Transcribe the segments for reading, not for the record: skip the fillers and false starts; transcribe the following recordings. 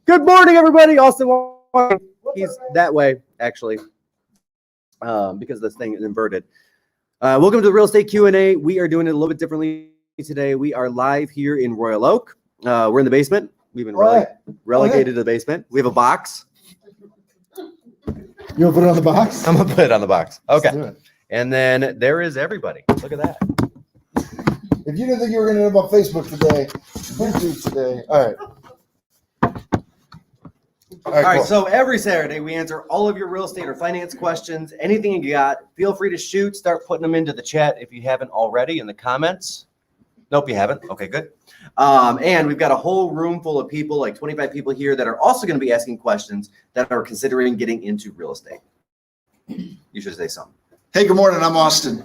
Good morning, everybody. Austin, he's that way, actually, because this thing is inverted. Welcome to the Real Estate Q&A. We are doing it a little bit differently today. We are live here in Royal Oak. We're in the basement. We've been relegated to the basement. We have a box. You'll put it on the box? I'm going to put it on the box. Okay. And then there is everybody. Look at that. If you didn't think you were going to end up on Facebook today, YouTube today. All right. All right, cool. So every Saturday we answer all of your real estate or finance questions. Anything you got, feel free to shoot. Start putting them into the chat if you haven't already in the comments. Nope, you haven't. Okay, good. And we've got a whole room full of people, like 25 people here, that are also going to be asking questions that are considering getting into real estate. You should say something. Hey, good morning. I'm Austin.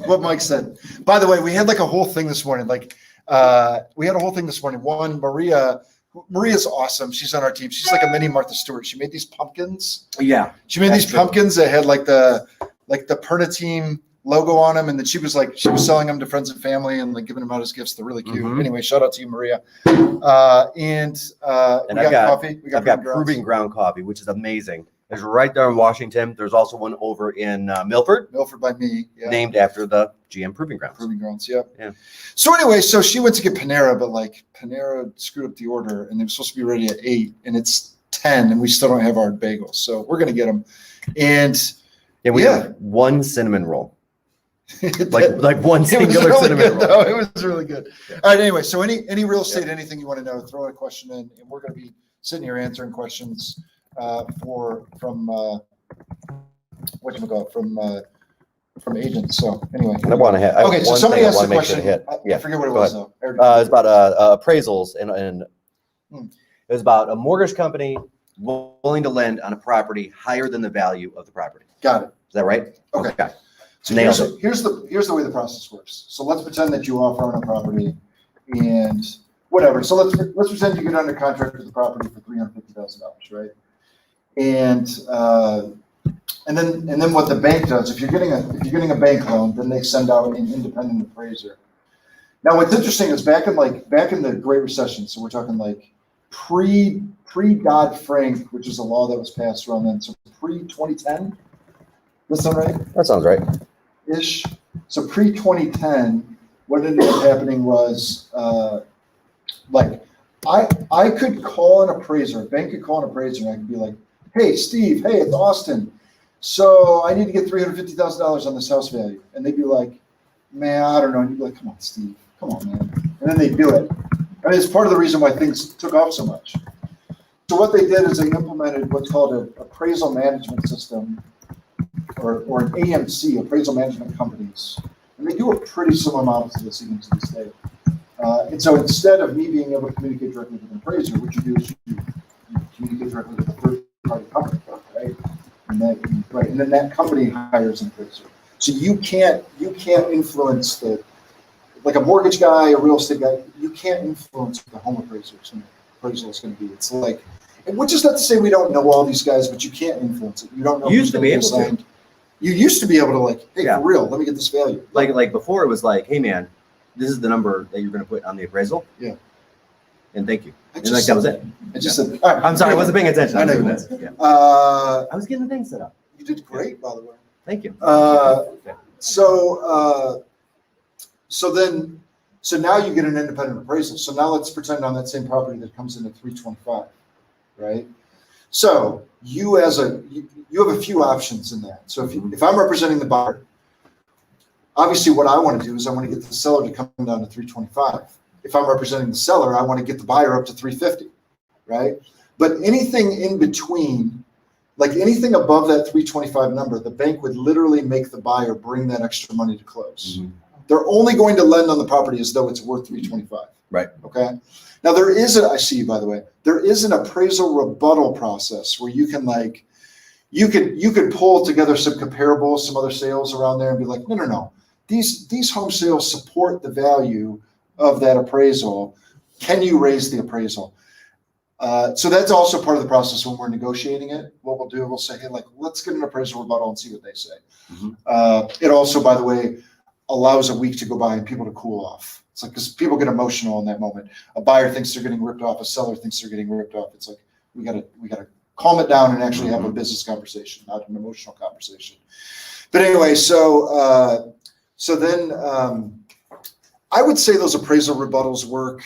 What Mike said. By the way, we had like a whole thing this morning. One, Maria's awesome. She's on our team. She's like a mini Martha Stewart. She made these pumpkins. Yeah. She made these pumpkins that had like the Perna Team logo on them, and then she was selling them to friends and family and like giving them out as gifts. They're really cute. Mm-hmm. Anyway, shout out to you, Maria. And I've got coffee. I've got Proving Ground coffee, which is amazing. There's right there in Washington. There's also one over in Milford. Milford by me. Yeah. Named after the GM Proving Grounds. Proving Grounds, yeah. So anyway, so she went to get Panera, but like Panera screwed up the order, and they were supposed to be ready at 8, and it's 10, and we still don't have our bagels. So we're gonna get them. And we have one cinnamon roll. like one singular cinnamon roll. Though. It was really good. All right. Anyway, so any real estate, anything you want to know, throw a question in, and we're gonna be sitting here answering questions. From agents. So anyway, so somebody asked a question. I forget what it was though. It was about appraisals and it was about a mortgage company willing to lend on a property higher than the value of the property. Got it. Is that right? Okay. So here's the way the process works. So let's pretend that you offer on a property and whatever. So let's pretend you get under contract with the property for $350,000, right? And then what the bank does, if you're getting a bank loan, then they send out an independent appraiser. Now, what's interesting is back in the Great Recession, so we're talking like pre Dodd-Frank, which is a law that was passed around then, so pre-2010. Does that sound right? That sounds right. Ish. So pre-2010, what ended up happening was I could call an appraiser, a bank could call an appraiser, and I could be like, hey, Steve, hey, it's Austin. So I need to get $350,000 on this house value. And they'd be like, man, I don't know. And you'd be like, come on, Steve, come on, man. And then they'd do it. I mean, it's part of the reason why things took off so much. So what they did is they implemented what's called an appraisal management system or an AMC, appraisal management companies. And they do a pretty similar model to this even to this day. And so instead of me being able to communicate directly with an appraiser, what you do is you communicate directly with a third-party company, right? And then that company hires an appraiser. So you can't influence like a mortgage guy, a real estate guy. You can't influence the home appraiser is going to be. It's like, which is not to say we don't know all these guys, but you can't influence it. You don't know. You used to be able to. You used to be able to like, hey, for real, let me get this value. Like before, it was like, hey, man, this is the number that you're going to put on the appraisal. Yeah. And thank you. That was it. I just said, all right, I'm sorry, I wasn't paying attention. I know you was. Yeah. I was getting the thing set up. You did great, by the way. Thank you. So now you get an independent appraisal. So now let's pretend on that same property that comes in at 325, right? So you have a few options in that. So if I'm representing the buyer, obviously what I want to do is I want to get the seller to come down to 325. If I'm representing the seller, I want to get the buyer up to 350, right? But anything in between, like anything above that 325 number, the bank would literally make the buyer bring that extra money to close. Mm-hmm. They're only going to lend on the property as though it's worth 325. Right. Okay. Now I see you, by the way, there is an appraisal rebuttal process where you can you could pull together some comparables, some other sales around there and be like, no. These home sales support the value of that appraisal. Can you raise the appraisal? So that's also part of the process when we're negotiating it. What we'll do, we'll say, hey, let's get an appraisal rebuttal and see what they say. Mm-hmm. It also, by the way, allows a week to go by and people to cool off. It's like, because people get emotional in that moment. A buyer thinks they're getting ripped off. A seller thinks they're getting ripped off. It's like, we gotta calm it down and actually have a business conversation, not an emotional conversation. But anyway, so then I would say those appraisal rebuttals work.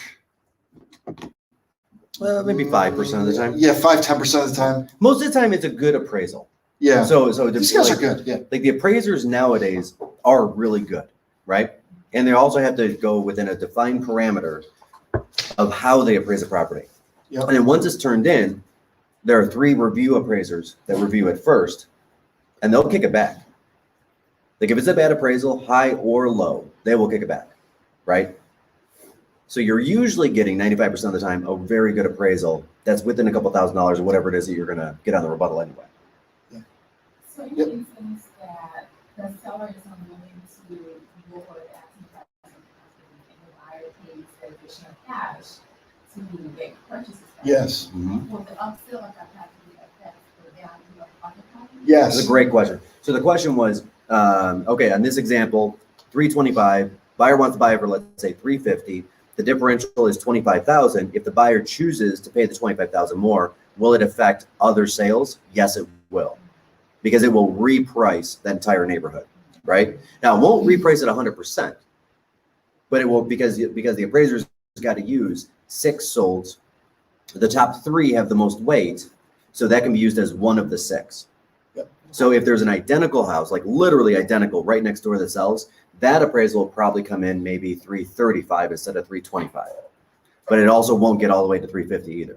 Maybe 5% of the time. Yeah, 5-10% of the time. Most of the time, it's a good appraisal. Yeah. So These guys are good. Yeah. Like the appraisers nowadays are really good, right? And they also have to go within a defined parameter of how they appraise a property. Yep. And then once it's turned in, there are 3 review appraisers that review it first, and they'll kick it back. Like if it's a bad appraisal, high or low, they will kick it back, right? So you're usually getting 95% of the time a very good appraisal that's within a couple $1,000s or whatever it is that you're gonna get on the rebuttal anyway. So in the instance that the seller is unwilling to lower the asking price of the property and the buyer pays the additional cash to make purchases. Yes. Will the upsell of that property affect the value of other property? Yes. That's a great question. So the question was, okay, on this example, 325, buyer wants to buy it for, let's say, 350. The differential is 25,000. If the buyer chooses to pay the 25,000 more, will it affect other sales? Yes, it will, because it will reprice the entire neighborhood, right? Now, it won't reprice it 100%, but it will because the appraisers got to use 6 solds. The top 3 have the most weight, so that can be used as one of the 6. Yep. So if there's an identical house, like literally identical, right next door that sells, that appraisal will probably come in maybe 335 instead of 325. But it also won't get all the way to 350 either.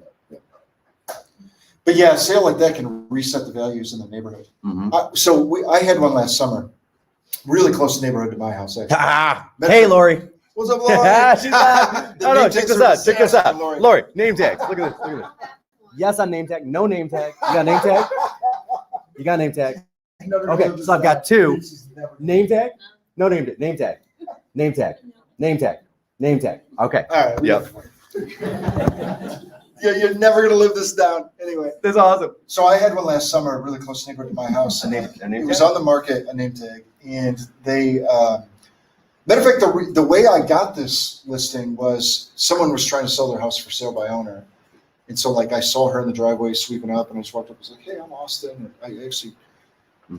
But yeah, a sale like that can reset the values in the neighborhood. I had one last summer, really close neighborhood to my house. Actually. Hey, Lori. What's up, Lori? She's not. The No, name check tags this are out. Check this out. assassin, Lori, name tags. Look at this. Look at this. Yes on name tag. No name tag. You got a name tag? You got a name tag. Okay, so I've got 2. Name tag? No name tag. Name tag. Name tag. Name tag. Name tag. Okay. All right. Yep. Yeah, you're never gonna live this down. Anyway, That's awesome. so I had one last summer, really close neighborhood to my house. A name It was tag? on the market, a name tag, and they. Matter of fact, the way I got this listing was someone was trying to sell their house for sale by owner, and so like I saw her in the driveway sweeping up, and I just walked up and was like, "Hey, I'm Austin. I actually, I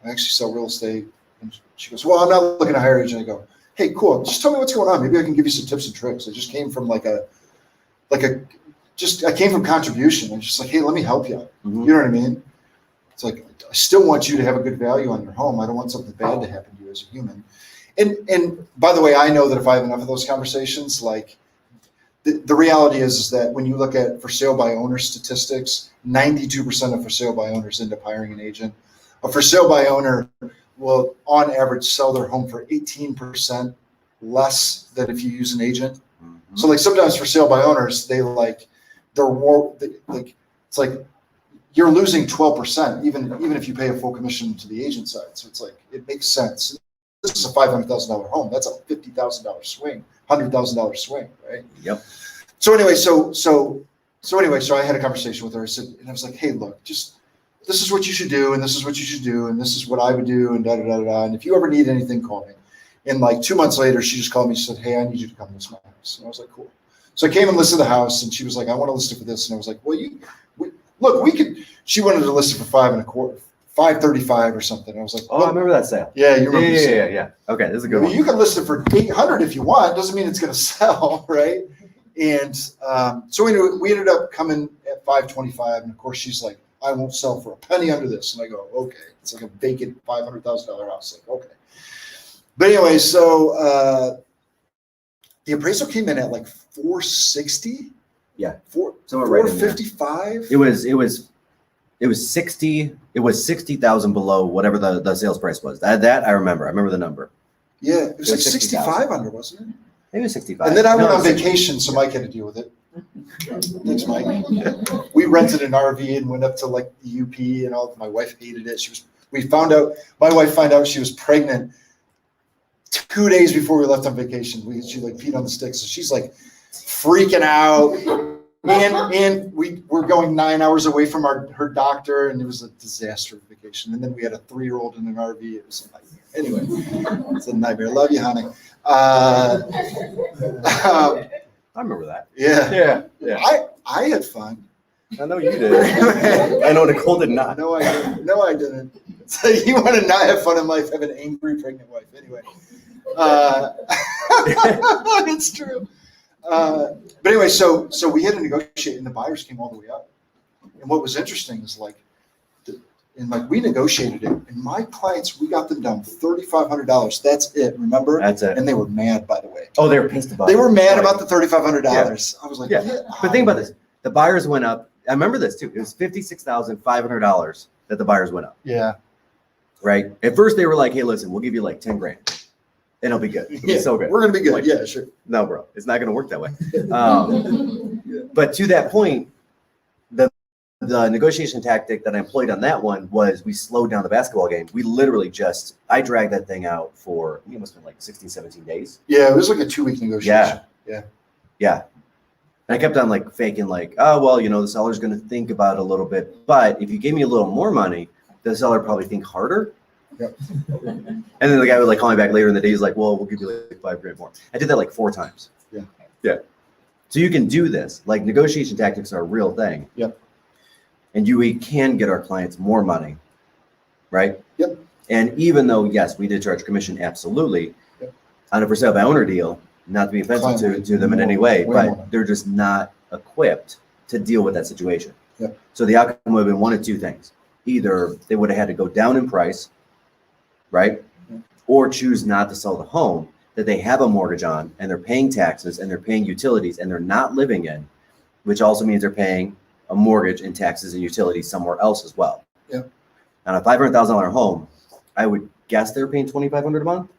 actually sell real estate." And she goes, "Well, I'm not looking to hire agent." I go, "Hey, cool. Just tell me what's going on. Maybe I can give you some tips and tricks." I just came from I came from contribution. I'm just like, "Hey, let me help you." You know what I mean? It's like, I still want you to have a good value on your home. I don't want something bad to happen to you as a human. And by the way, I know that if I have enough of those conversations, like the reality is that when you look at for sale by owner statistics, 92% of for sale by owners end up hiring an agent. A for sale by owner will on average sell their home for 18% less than if you use an agent. So like sometimes for sale by owners, they're more like, it's like you're losing 12% even if you pay a full commission to the agent side. So it's like, it makes sense. This is a $500,000 home. That's a $50,000 swing, $100,000 swing, right? Yep. So anyway, so I had a conversation with her. I said, and I was like, "Hey, look, just this is what you should do, and this is what you should do, and this is what I would do, and da da da da. And if you ever need anything, call me." And like 2 months later, she just called me. She said, "Hey, I need you to come list my house." And I was like, "Cool." So I came and listed the house, and she was like, "I want to list it for this." And I was like, "Well, we could." She wanted to list it for 535 or something. I was like, Oh, I remember that sale. Yeah, you remember the sale. Yeah. Okay, this is a good I mean, one. you can list it for 800 if you want. Doesn't mean it's going to sell, right? And so we ended up coming at 525, and of course she's like, "I won't sell for a penny under this." And I go, "Okay." It's like a vacant $500,000 house. Like, okay. But anyway, so the appraisal came in at like 460. Yeah. Somewhere right in there. 455. It was 60. It was 60,000 below whatever the sales price was. That I remember. I remember the number. Yeah, it was like 60,000. 65 under, wasn't it? Maybe 65. And then I went No, on vacation, so Mike had to deal with it. Thanks, Mike. We rented an RV and went up to like the UP and all. My wife hated it. My wife found out she was pregnant 2 days before we left on vacation. She like peed on the sticks. So she's like freaking out. And we were going 9 hours away from her doctor, and it was a disaster vacation. And then we had a 3-year-old in an RV. It was a nightmare. Anyway, it's a nightmare. Love you, honey. I remember that. Yeah. Yeah. I had fun. I know you did. I know Nicole did not. No, I didn't. No, I didn't. So you want to not have fun in life, have an angry pregnant wife. Anyway, it's true. But anyway, so we had to negotiate, and the buyers came all the way up. And what was interesting is we negotiated it, and my clients, we got them down $3,500. That's it. Remember? That's it. And they were mad, by the way. Oh, they were pissed about it. They were mad about the $3,500. I was like, yeah. But think about this. The buyers went up. I remember this too. It was $56,500 that the buyers went up. Yeah. Right. At first they were like, hey, listen, we'll give you like 10 grand. And it'll be good. It'll be so good. We're going to be good. Like, yeah, sure. No, bro. It's not going to work that way. But to that point, the negotiation tactic that I employed on that one was we slowed down the basketball game. We literally I dragged that thing out for, I think it must have been like 16, 17 days. Yeah, it was like a 2-week negotiation. Yeah. And I kept on like faking like, oh, well, the seller's going to think about it a little bit. But if you give me a little more money, the seller probably think harder. Yep. And then the guy would like call me back later in the day. He's like, well, we'll give you like 5 grand more. I did that like 4 times. Yeah. Yeah. So you can do this. Like negotiation tactics are a real thing. Yep. And we can get our clients more money. Right? Yep. And even though, yes, we did charge commission, absolutely. Yep. On a for sale by owner deal, not to be offensive to them in any way, but they're just not equipped to deal with that situation. Yep. So the outcome would have been one of two things. Either they would have had to go down in price, right? Yep. Or choose not to sell the home that they have a mortgage on and they're paying taxes and they're paying utilities and they're not living in, which also means they're paying a mortgage and taxes and utilities somewhere else as well. Yep. On a $500,000 home, I would guess they're paying $2,500 a month,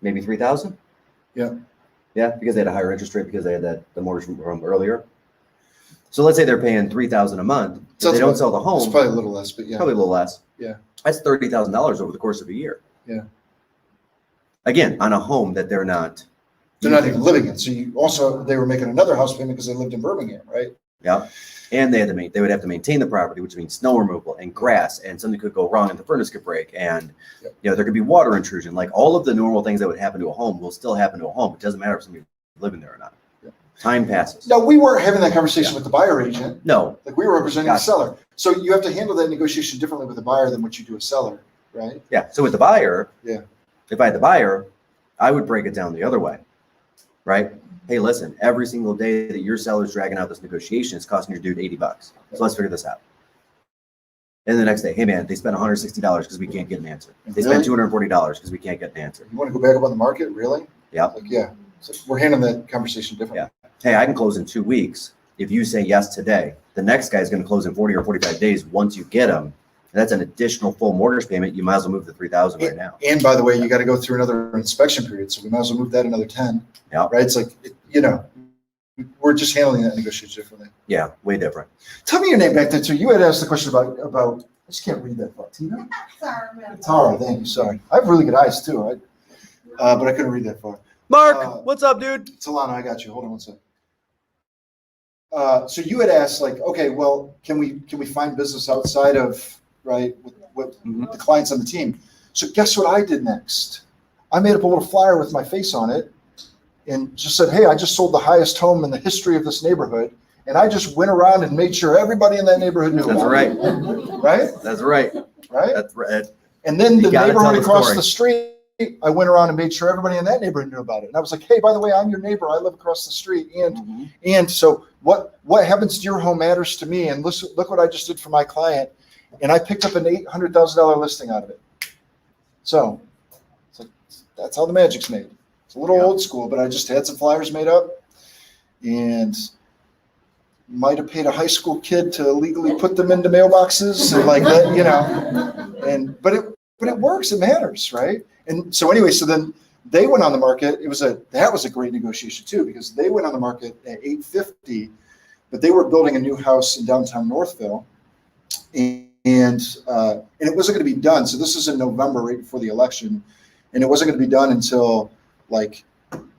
maybe $3,000. Yeah. Yeah, because they had a higher interest rate because they had the mortgage from earlier. So let's say they're paying $3,000 a month. If they don't sell the home, it's probably a little less, but yeah. Probably a little less. Yeah. That's $30,000 over the course of a year. Yeah. Again, on a home that they're not even living in. So they were making another house payment because they lived in Birmingham, right? Yeah. And they would have to maintain the property, which means snow removal and grass, and something could go wrong and the furnace could break, and Yep. there could be water intrusion. Like all of the normal things that would happen to a home will still happen to a home. It doesn't matter if somebody's living there or not. Yep. Time passes. No, we weren't having that conversation with the buyer agent. No. Like we were representing Gotcha. the seller. So you have to handle that negotiation differently with the buyer than what you do a seller, right? Yeah. So with the buyer, Yeah. if I had the buyer, I would break it down the other way, right? Hey, listen, every single day that your seller's dragging out this negotiation, it's costing your dude $80. So let's figure this out. And the next day, hey man, they spent $160 because we can't get an answer. They spent $240 because we can't get an answer. You want to go back up on the market, really? Yeah. Like, yeah. So we're handling that conversation differently. Yeah. Hey, I can close in 2 weeks. If you say yes today, the next guy is going to close in 40 or 45 days once you get him. That's an additional full mortgage payment. You might as well move the $3,000 right now. And by the way, you got to go through another inspection period. So we might as well move that another 10. Yeah. Right. It's like, we're just handling that negotiation differently. Yeah. Way different. Tell me your name back there too. You had asked the question about, I just can't read that far. Tina? Tara, thank you. Sorry. I have really good eyes too. But I couldn't read that far. Mark, what's up, dude? Talana, I got you. Hold on one second. So you had asked like, okay, well, can we find business outside of, right, with the clients on the team? So guess what I did next? I made up a little flyer with my face on it and just said, hey, I just sold the highest home in the history of this neighborhood. And I just went around and made sure everybody in that neighborhood knew. That's right. Right? That's right. Right? That's right. And then the neighborhood across story. the street, I went around and made sure everybody in that neighborhood knew about it. And I was like, hey, by the way, I'm your neighbor. I live across the street. And so what happens to your home matters to me. And listen, look what I just did for my client. And I picked up an $800,000 listing out of it. So it's like, that's how the magic's made. It's a little old school, but I just had some flyers made up and might have paid a high school kid to legally put them into mailboxes and like that, but it works. It matters, right? And so anyway, so then they went on the market. That was a great negotiation too, because they went on the market at $850, but they were building a new house in downtown Northville, and it wasn't going to be done. So this is in November, right before the election, and it wasn't going to be done until like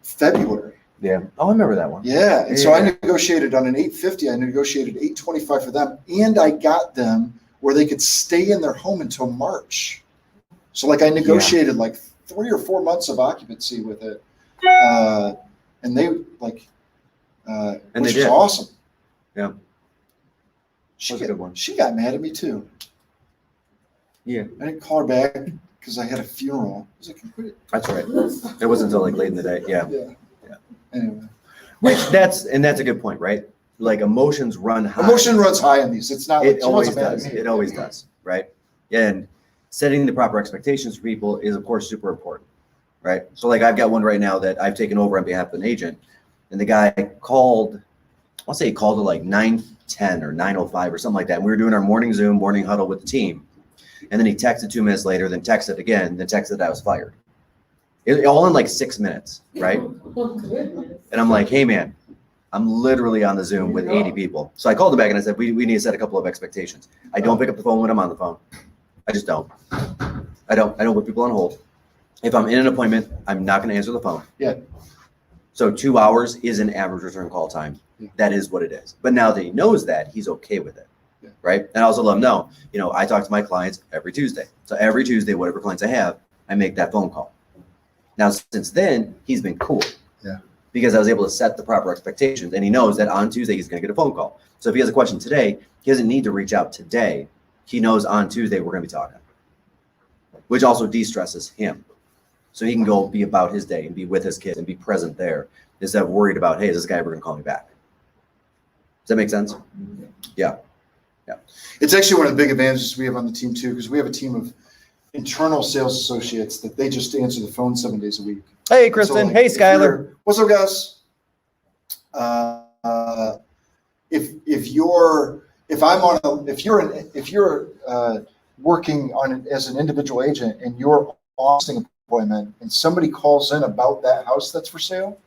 February. Yeah. Oh, I remember that one. Yeah. And so I negotiated on an $850. I negotiated $825 for them, and I got them where they could stay in their home until March. So like I negotiated like 3 or 4 months of occupancy with it, and they like, and which they was did. awesome. Yeah. She That's a good one. She got mad at me too. Yeah. I didn't call her back because I had a funeral. I was like, quit it. That's right. It wasn't until like late in the day. Yeah. Yeah. Anyway, Which that's a good point, right? Like emotions run high. emotion runs high in these. It's not. It she always wasn't mad at does. me. It always does, right? And setting the proper expectations for people is, of course, super important, right? So, like, I've got one right now that I've taken over on behalf of an agent, and the guy called. I'll say he called at like 9:10 or 9:05 or something like that. And we were doing our morning Zoom, morning huddle with the team, and then he texted 2 minutes later, then texted again, then texted that I was fired. All in like 6 minutes, right? And I'm like, hey man, I'm literally on the Zoom with 80 people. So I called him back and I said, we need to set a couple of expectations. I don't pick up the phone when I'm on the phone. I just don't. I don't put people on hold. If I'm in an appointment, I'm not going to answer the phone. Yeah. So 2 hours is an average return call time. Yeah. That is what it is. But now that he knows that, he's okay with it. Yeah. Right. And I also let him know, I talk to my clients every Tuesday. So every Tuesday, whatever clients I have, I make that phone call. Now, since then, he's been cool. Yeah. Because I was able to set the proper expectations, and he knows that on Tuesday he's going to get a phone call. So if he has a question today, he doesn't need to reach out today. He knows on Tuesday we're going to be talking, which also de-stresses him. So he can go be about his day and be with his kids and be present there instead of worried about, hey, is this guy ever going to call me back? Does that make sense? Yeah. Yeah. It's actually one of the big advantages we have on the team too, because we have a team of internal sales associates that they just answer the phone 7 days a week. Hey, Kristen. So, like, hey, if Skylar. you're- What's up, guys? If you're working on as an individual agent and you're on a listing appointment and somebody calls in about that house that's for sale,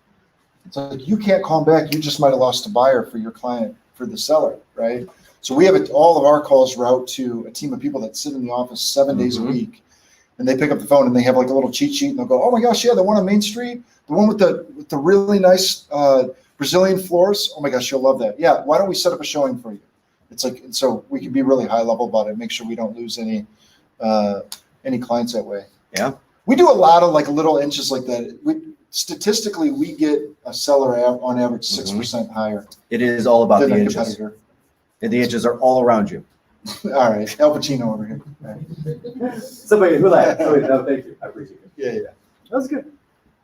it's like you can't call them back. You just might have lost a buyer for your client, for the seller, right? So we have all of our calls route to a team of people that sit in the office 7 days a week, and they pick up the phone and they have like a little cheat sheet and they'll go, oh my gosh, yeah, the one on Main Street, the one with the really nice Brazilian floors. Oh my gosh, you'll love that. Yeah, why don't we set up a showing for you? It's like, so we can be really high level about it, make sure we don't lose any clients that way. Yeah. We do a lot of like little inches like that. Statistically, we get a seller on average 6% higher It is all about than the a inches. competitor. And the inches are all around you. All right, Al Pacino over here. All right. Somebody who laughed. No, thank you. I appreciate it. Yeah. That was good.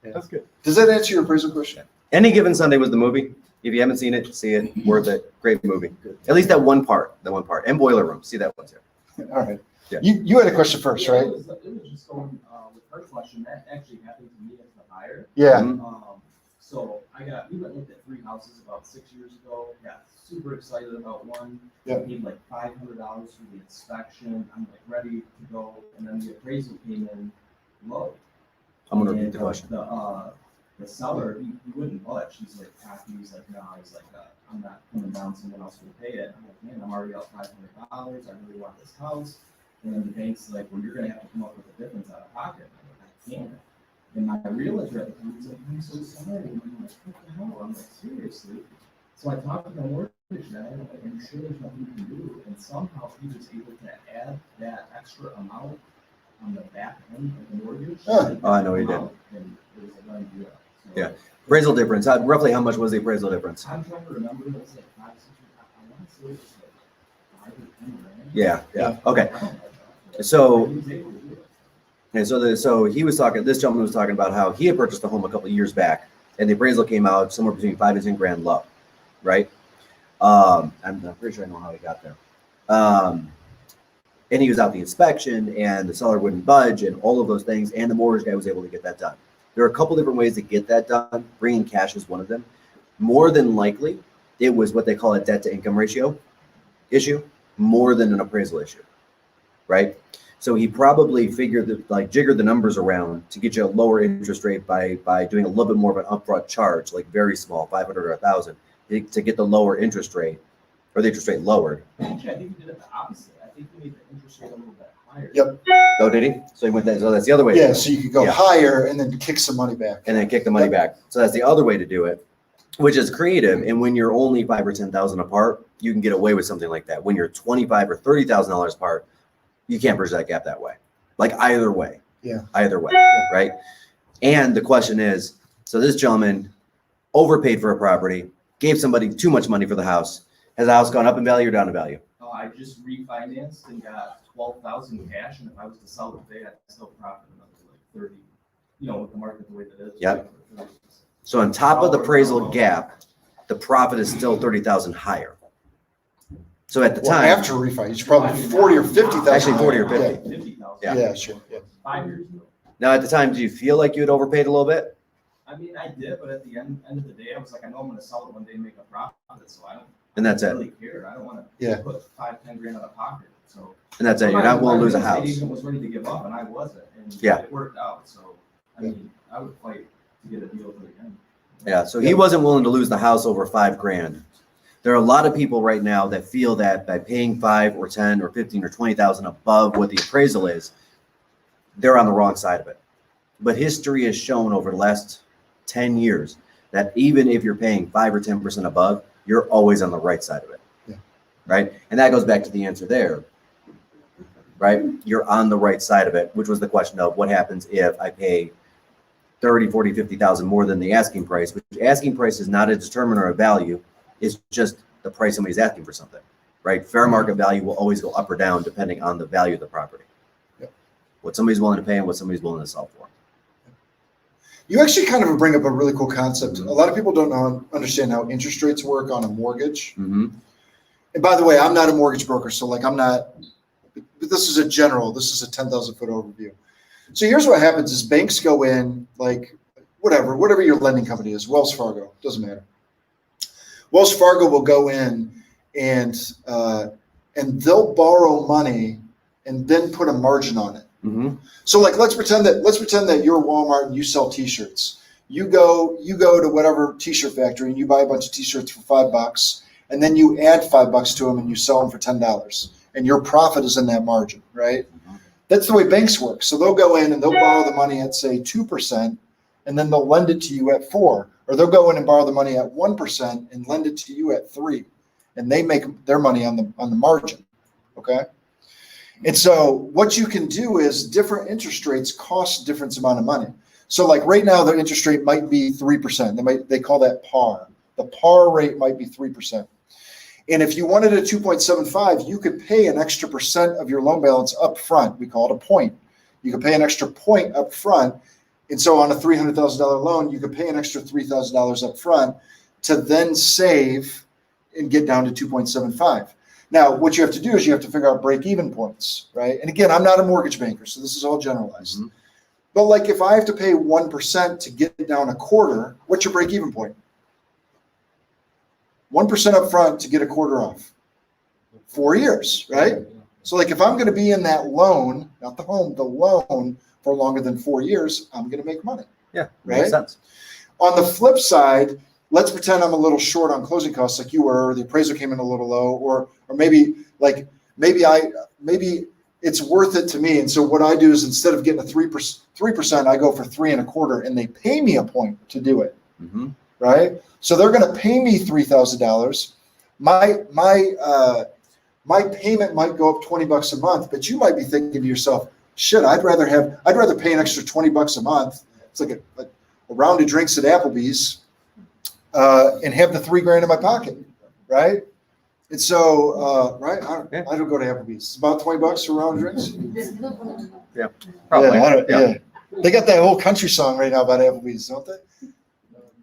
Yeah. That's good. Does that answer your appraisal question? Any Given Sunday was the movie. If you haven't seen it, see it. Worth it. Great movie. At least that one part. And Boiler Room. See that one too. All right. Yeah. You had a question first, right? It was just going with her question. That actually happened to me as the buyer. Yeah. So we went and looked at 3 houses about 6 years ago. Got super excited about one. Yeah. Paid like $500 for the inspection. I'm like ready to go, and then the appraisal came in low. I'm going to repeat And the question. The seller, he wouldn't budge. He's like happy. He's like, no. He's like, I'm not coming down. Someone else will pay it. I'm like, man, I'm already out $500. I really want this house. And then the bank's like, well, you're going to have to come up with a difference out of pocket. I'm like, I can't. And my realtor at the time was like, I'm so sorry. And I'm like, what the hell? I'm like, seriously? So I talked to the mortgage guy, and I'm like, I'm sure there's nothing you can do. And somehow he was able to add that extra amount on the back end of the mortgage. Oh, I know he did. And it was a done deal. So Yeah. Appraisal difference. Roughly how much was the appraisal difference? I'm trying to remember, it was like 5, 6 years. I want to say it was like 5 or 10 grand. Yeah. Okay. I don't know. So, He was able to do it. and so he was talking, this gentleman was talking about how he had purchased a home a couple of years back and the appraisal came out somewhere between 5 and 10 grand low. Right. I'm pretty sure I know how he got there. And he was out the inspection and the seller wouldn't budge and all of those things. And the mortgage guy was able to get that done. There are a couple different ways to get that done. Bringing cash is one of them. More than likely, it was what they call a debt to income ratio issue more than an appraisal issue. Right. So he probably figured that, jiggered the numbers around to get you a lower interest rate by doing a little bit more of an upfront charge, like very small, 500 or 1,000, to get the lower interest rate or the interest rate lowered. Actually, I think he did it the opposite. I think he made the interest rate a little bit higher. Yep. Oh, did he? So he went that. So that's the other way. to do Yeah, it. so you could go Yeah. higher and then kick some money back. And then kick the money back. So that's the other way to do it, which is creative. And when you're only 5,000 or 10,000 apart, you can get away with something like that. When you're $25,000 or $30,000 apart, you can't bridge that gap that way. Like either way. Yeah. Either way. Right. And the question is, so this gentleman overpaid for a property, gave somebody too much money for the house. Has the house gone up in value or down in value? I just refinanced and got 12,000 cash, and if I was to sell it today, I'd still profit another like 30. With the market the way that it is. Yep. So on top of the appraisal gap, the profit is still 30,000 higher. So at the Well, time, after refi, it's probably 40 or 50,000. Actually 40 or 50. 50,000. Yeah, sure. Yeah. 5 years ago. now at the time, do you feel like you had overpaid a little bit? I mean, I did, but at the end of the day, I was like, I know I'm going to sell it one day and make a profit, so I don't. And that's it. really care. I don't want to Yeah. put 5-10 grand out of pocket. So And that's it. You're not willing to lose a my house. agent was ready to give up, and I wasn't, and Yeah. it worked out. So I mean, I would fight to get a deal to the end. Yeah. So he wasn't willing to lose the house over $5,000. There are a lot of people right now that feel that by paying 5 or 10 or 15 or 20,000 above what the appraisal is, they're on the wrong side of it. But history has shown over the last 10 years that even if you're paying 5 or 10% above, you're always on the right side of it. Yeah. Right. And that goes back to the answer there. Right. You're on the right side of it, which was the question of what happens if I pay 30, 40, 50,000 more than the asking price, which asking price is not a determiner of value. It's just the price somebody's asking for something, right? Fair market value will always go up or down depending on the value of the property. Yep. What somebody's willing to pay and what somebody's willing to sell for. You actually kind of bring up a really cool concept. A lot of people don't understand how interest rates work on a mortgage. Mm-hmm. And by the way, I'm not a mortgage broker, so like I'm not, but this is a 10,000 foot overview. So here's what happens is banks go in, like whatever your lending company is, Wells Fargo, doesn't matter. Wells Fargo will go in and they'll borrow money and then put a margin on it. Mm-hmm. So like let's pretend that you're Walmart and you sell T-shirts. You go to whatever T-shirt factory and you buy a bunch of T-shirts for $5, and then you add $5 to them and you sell them for $10, and your profit is in that margin, right? Mm-hmm. That's the way banks work. So they'll go in and they'll borrow the money at say 2%, and then they'll lend it to you at 4%, or they'll go in and borrow the money at 1% and lend it to you at 3%, and they make their money on the margin, okay? And so what you can do is different interest rates cost different amount of money. So like right now, the interest rate might be 3%. They call that par. The par rate might be 3%. And if you wanted a 2.75, you could pay an extra % of your loan balance up front. We call it a point. You could pay an extra point up front. And so on a $300,000 loan, you could pay an extra $3,000 up front to then save and get down to 2.75. Now, what you have to do is you have to figure out break-even points, right? And again, I'm not a mortgage banker, so this is all generalized. Mm-hmm. But like if I have to pay 1% to get down a quarter, what's your break-even point? 1% up front to get a quarter off. 4 years, right? So like if I'm going to be in that loan, not the home, the loan for longer than 4 years, I'm going to make money. Yeah, right? makes sense. On the flip side, let's pretend I'm a little short on closing costs like you were, or the appraiser came in a little low, or maybe it's worth it to me. And so what I do is instead of getting a 3%, I go for 3.25%, and they pay me a point to do it. Mm-hmm. Right? So they're going to pay me $3,000. My payment might go up $20 a month, but you might be thinking to yourself, shit, I'd rather pay an extra $20 a month. It's like a round of drinks at Applebee's, and have the $3,000 in my pocket, right? And so, right, I don't go to Applebee's. It's about $20 for a round of drinks. Yeah, probably. Yeah. They got that whole country song right now about Applebee's, don't they?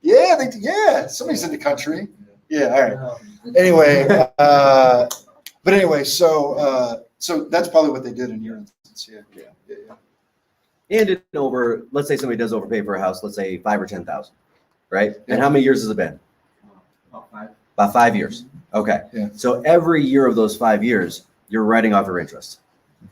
Yeah, somebody's in the country. Yeah, all right. Anyway, but anyway, so that's probably what they did in your instance. Yeah. And let's say somebody does overpay for a house, let's say 5 or 10,000, right? Yeah. And how many years has it been? About 5. About 5 years. Okay. Yeah. So every year of those 5 years, you're writing off your interest,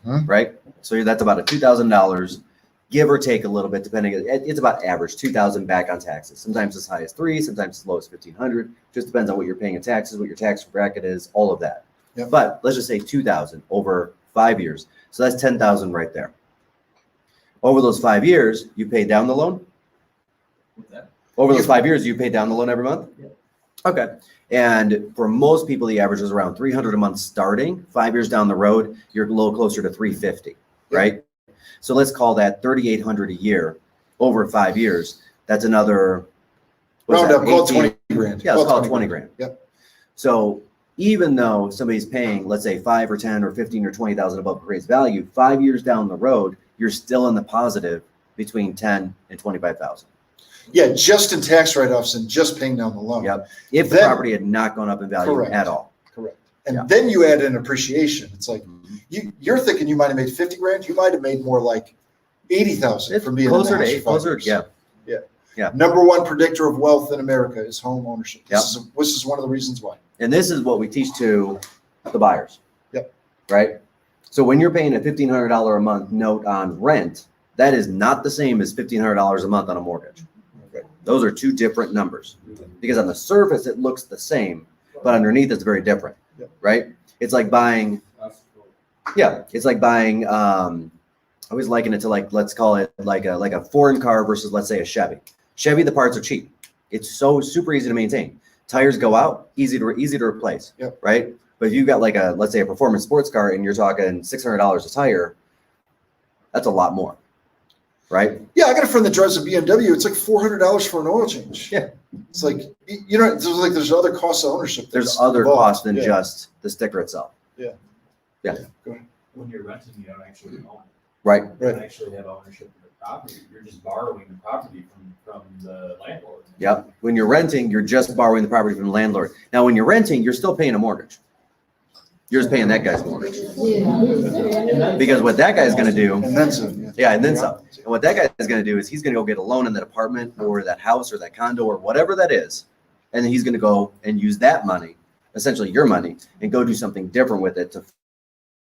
right? So that's about $2,000, give or take a little bit, depending. It's about average $2,000 back on taxes. Sometimes as high as $3,000, sometimes as low as $1,500. Just depends on what you're paying in taxes, what your tax bracket is, all of that. Yep. But let's just say $2,000 over 5 years. So that's $10,000 right there. Over those 5 years, you pay down the loan? What's that? Over those 5 years, you pay down the loan every month? Yeah. Okay. And for most people, the average is around $300 a month starting. 5 years down the road, you're a little closer to $350, right? So let's call that $3,800 a year over 5 years. That's another, Round up, call it $20,000. Yeah, let's call it $20,000. Yep. So even though somebody's paying, let's say 5 or 10 or 15 or 20,000 above appraised value, 5 years down the road, you're still in the positive between 10 and 25,000. Yeah, just in tax write-offs and just paying down the loan. Yep. If the Then- property had not gone up in value Correct. at all. Correct. And Yeah. then you add in appreciation. It's like, you're thinking you might have made 50 grand. You might have made more like 80,000 It's from being closer in to the house 8, for 5 closer, years. yeah. Number one predictor of wealth in America is home ownership. Yep. This is one of the reasons why. And this is what we teach to the buyers. Yep. Right? So when you're paying a $1,500 a month note on rent, that is not the same as $1,500 a month on a mortgage. Those are two different numbers. Because on the surface, it looks the same, but underneath, it's very different. Yep. Right? It's like buying, it's like buying, I always liken it to like, let's call it like a foreign car versus, let's say, a Chevy. Chevy, the parts are cheap. It's so super easy to maintain. Tires go out, easy to replace. Yep. Right? But if you've got like let's say a performance sports car and you're talking $600 a tire, that's a lot more. Right? Yeah, I got a friend that drives a BMW. It's like $400 for an oil change. Yeah. It's like, there's other costs of ownership. There's that's other involved. costs than Yeah. just the sticker itself. Yeah. Yeah. Go ahead. When you're renting, you don't actually own it. Right. You Right. don't actually have ownership of the property. You're just borrowing the property from the landlord. Yep. When you're renting, you're just borrowing the property from the landlord. Now, when you're renting, you're still paying a mortgage. You're just paying that guy's mortgage. Because what that guy's going to do, And then some. Yeah. yeah, and then some. And what that guy is going to do is he's going to go get a loan in that apartment or that house or that condo or whatever that is. And then he's going to go and use that money, essentially your money, and go do something different with it to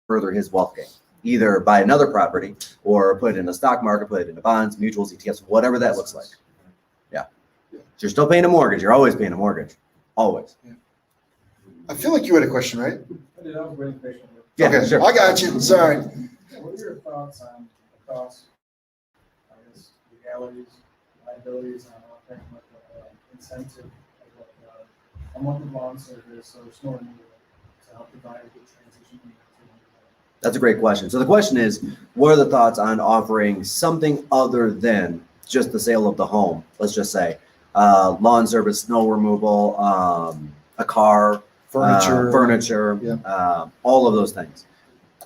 further his wealth gain. Either buy another property or put it in the stock market, put it into bonds, mutuals, ETFs, whatever that looks like. Yeah. So you're still paying a mortgage. You're always paying a mortgage. Always. I feel like you had a question, right? I did, I was really patient with. Yeah, Okay, sure. I got you. Sorry. What are your thoughts on the costs, I guess, legalities, liabilities, and all that, like, incentive, like, a monthly lawn service or snow removal to help provide a good transition? That's a great question. So the question is, what are the thoughts on offering something other than just the sale of the home? Let's just say lawn service, snow removal, a car, furniture, Yeah. all of those things.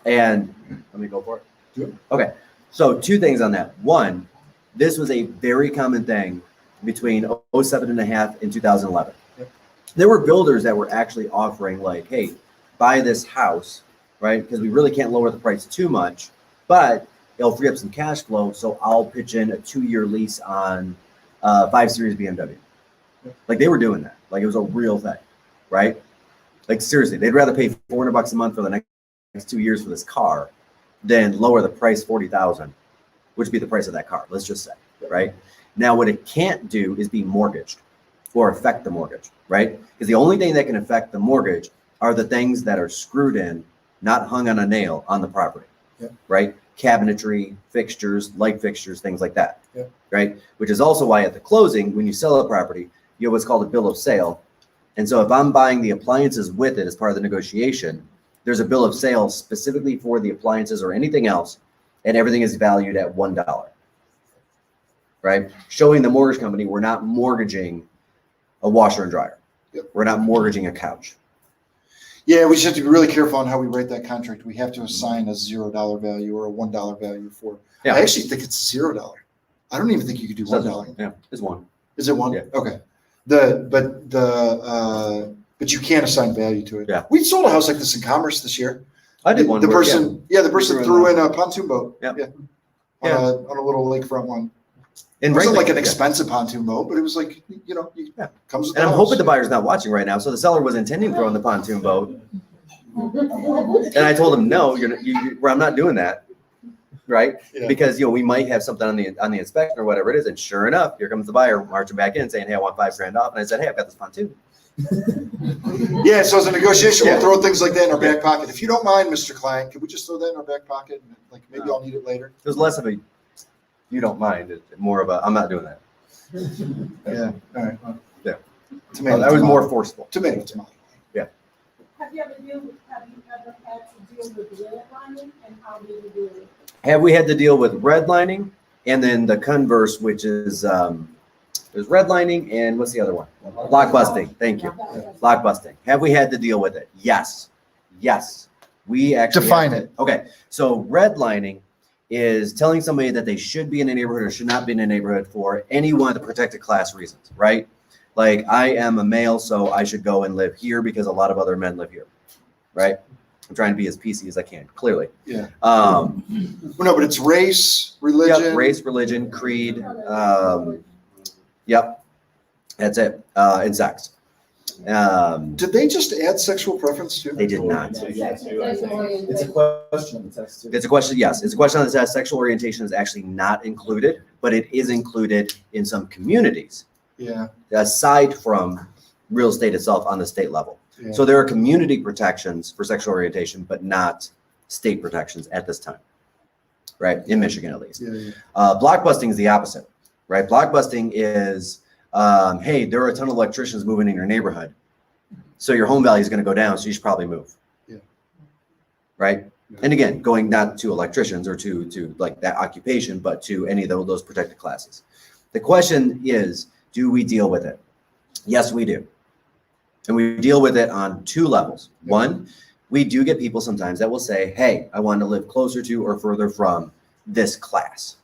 And let me go for it. Yeah. Okay. So two things on that. One, this was a very common thing between 07.5 and 2011. Yep. There were builders that were actually offering like, hey, buy this house, right? Because we really can't lower the price too much, but it'll free up some cash flow. So I'll pitch in a 2-year lease on 5 Series BMW. Yep. Like they were doing that. Like it was a real thing, right? Like seriously, they'd rather pay $400 a month for the next 2 years for this car than lower the price $40,000, which would be the price of that car. Let's just say, right? Now, what it can't do is be mortgaged or affect the mortgage, right? Because the only thing that can affect the mortgage are the things that are screwed in, not hung on a nail on the property, right? Cabinetry, fixtures, light fixtures, things like that, right? Which is also why at the closing, when you sell a property, you have what's called a bill of sale. And so if I'm buying the appliances with it as part of the negotiation, there's a bill of sale specifically for the appliances or anything else, and everything is valued at $1, right? Showing the mortgage company we're not mortgaging a washer and dryer. Yep. We're not mortgaging a couch. Yeah, we just have to be really careful on how we write that contract. We have to assign a $0 value or a $1 value for. Yeah. I actually think it's $0. I don't even think you could do $1. Yeah, it's one. Is it one? Yeah. Okay. But you can't assign value to it. Yeah. We sold a house like this in Commerce this year. I did one. The where, person, the person threw in a pontoon boat. Yeah. Yeah. On a little lakefront one. And It wasn't right, like an expensive pontoon boat, but it was like, comes with the And I'm house. hoping the buyer's not watching right now. So the seller was intending to throw in the pontoon boat. And I told him, no, I'm not doing that. Right. Yeah. Because, we might have something on the inspection or whatever it is. And sure enough, here comes the buyer marching back in saying, hey, I want $5,000 off. And I said, hey, I've got this pontoon. Yeah, so as a negotiation, Yeah. we'll throw things like that in our back pocket. If you don't mind, Mr. Client, could we just throw that in our back pocket? And like maybe I'll need it later. It was less of a, you don't mind. It's more of a, I'm not doing that. Yeah. All right. Well, Yeah. Tomato. I was tomato. more forceful. Tomato. Have you ever had to deal with redlining, and how did you do it? Have we had to deal with redlining? And then the converse, which is There's redlining and what's the other one? Blockbusting. Thank you. Blockbusting. Have we had to deal with it? Yes. Yes. We actually Define have to. it. Okay. So redlining is telling somebody that they should be in a neighborhood or should not be in a neighborhood for any one of the protected class reasons, right? Like I am a male, so I should go and live here because a lot of other men live here, right? I'm trying to be as PC as I can, clearly. Yeah. Well, No, but it's race, religion. Yep, race, religion, creed. Yep, that's it. And sex. Did they just add sexual preference too? They did not. It's a question on the test too. It's a question. Yes, it's a question on the test. Sexual orientation is actually not included, but it is included in some communities Yeah. aside from real estate itself on the state level. Yeah. So there are community protections for sexual orientation, but not state protections at this time, right? In Michigan, at least. Yeah. Blockbusting is the opposite, right? Blockbusting is, hey, there are a ton of electricians moving in your neighborhood, so your home value is going to go down, so you should probably move. Yeah. Right? Yeah. And again, going not to electricians or to like that occupation, but to any of those protected classes. The question is, do we deal with it? Yes, we do. And we deal with it on two levels. One, we do get people sometimes that will say, hey, I want to live closer to or further from this class,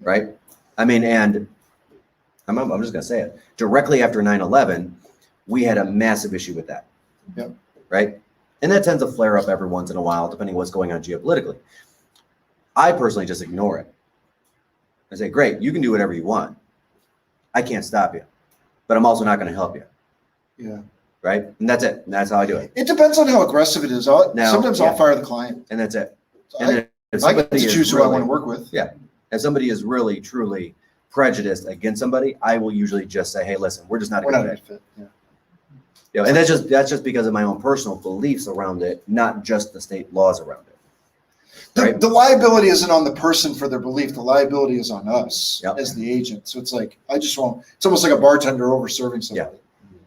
right? I mean, and I'm just going to say it. Directly after 9/11, we had a massive issue with that, Yep. right? And that tends to flare up every once in a while, depending on what's going on geopolitically. I personally just ignore it. I say, great, you can do whatever you want. I can't stop you, but I'm also not going to help you. Yeah. Right? And that's it. And that's how I do it. It depends on how aggressive it is. Sometimes yeah. I'll fire the client. And that's it. And I, then if I get somebody to is choose who I really- want to work with. Yeah. If somebody is really, truly prejudiced against somebody, I will usually just say, hey, listen, we're just not a We're good not a fit. good fit. Yeah. You know, and that's just because of my own personal beliefs around it, not just the state laws around it. Right. The liability isn't on the person for their belief. The liability is on us Yep. as the agent. So it's like, I just won't, it's almost like a bartender over serving somebody.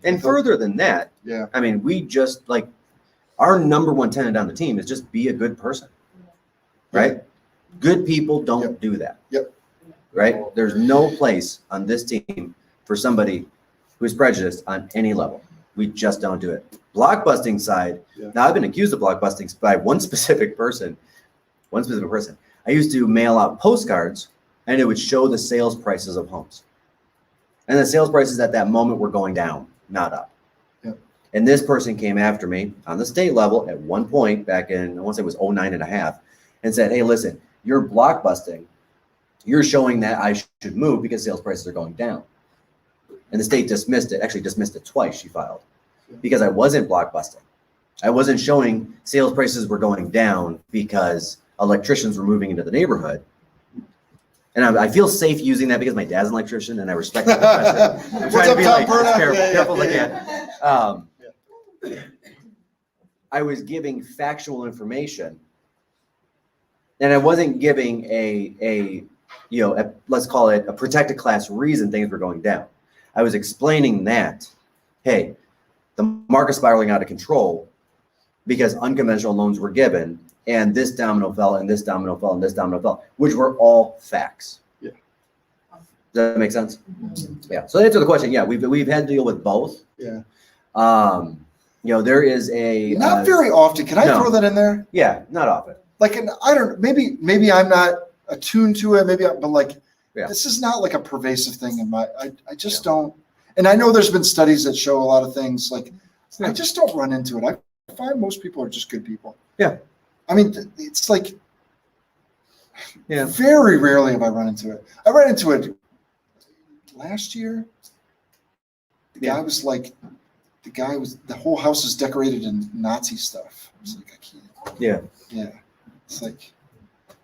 And further than that, Yeah. I mean, we just like our number one tenet on the team is just be a good person. Right? Good people don't Yep. do that. Yep. Right? There's no place on this team for somebody who's prejudiced on any level. We just don't do it. Blockbusting side, Yeah. now I've been accused of blockbusting by one specific person. I used to mail out postcards and it would show the sales prices of homes. And the sales prices at that moment were going down, not up. Yep. And this person came after me on the state level at one point back in, I want to say it was 09.5, and said, hey, listen, you're blockbusting. You're showing that I should move because sales prices are going down. And the state dismissed it, actually dismissed it twice, she filed, because I wasn't blockbusting. I wasn't showing sales prices were going down because electricians were moving into the neighborhood. And I feel safe using that because my dad's an electrician and I respect the profession. I'm What's trying to up, be Tom like Perna? careful as I Yeah. can. I was giving factual information and I wasn't giving let's call it a protected class reason things were going down. I was explaining that, hey, the market's spiraling out of control because unconventional loans were given and this domino fell and this domino fell and this domino fell, which were all facts. Yeah. Does that make sense? Yeah. So to answer the question, yeah, we've had to deal with both. Yeah. There is a Not very often. Can I no. throw that in there? Yeah, not often. Like, I don't, maybe I'm not attuned to it. But like, Yeah. this is not like a pervasive thing in I just don't, and I know there's been studies that show a lot of things like, I just don't run into it. I find most people are just good people. Yeah. I mean, it's like, Yeah. very rarely have I run into it. I ran into it last year. The whole house is decorated in Nazi stuff. I was like, I can't. Yeah. Yeah. It's like,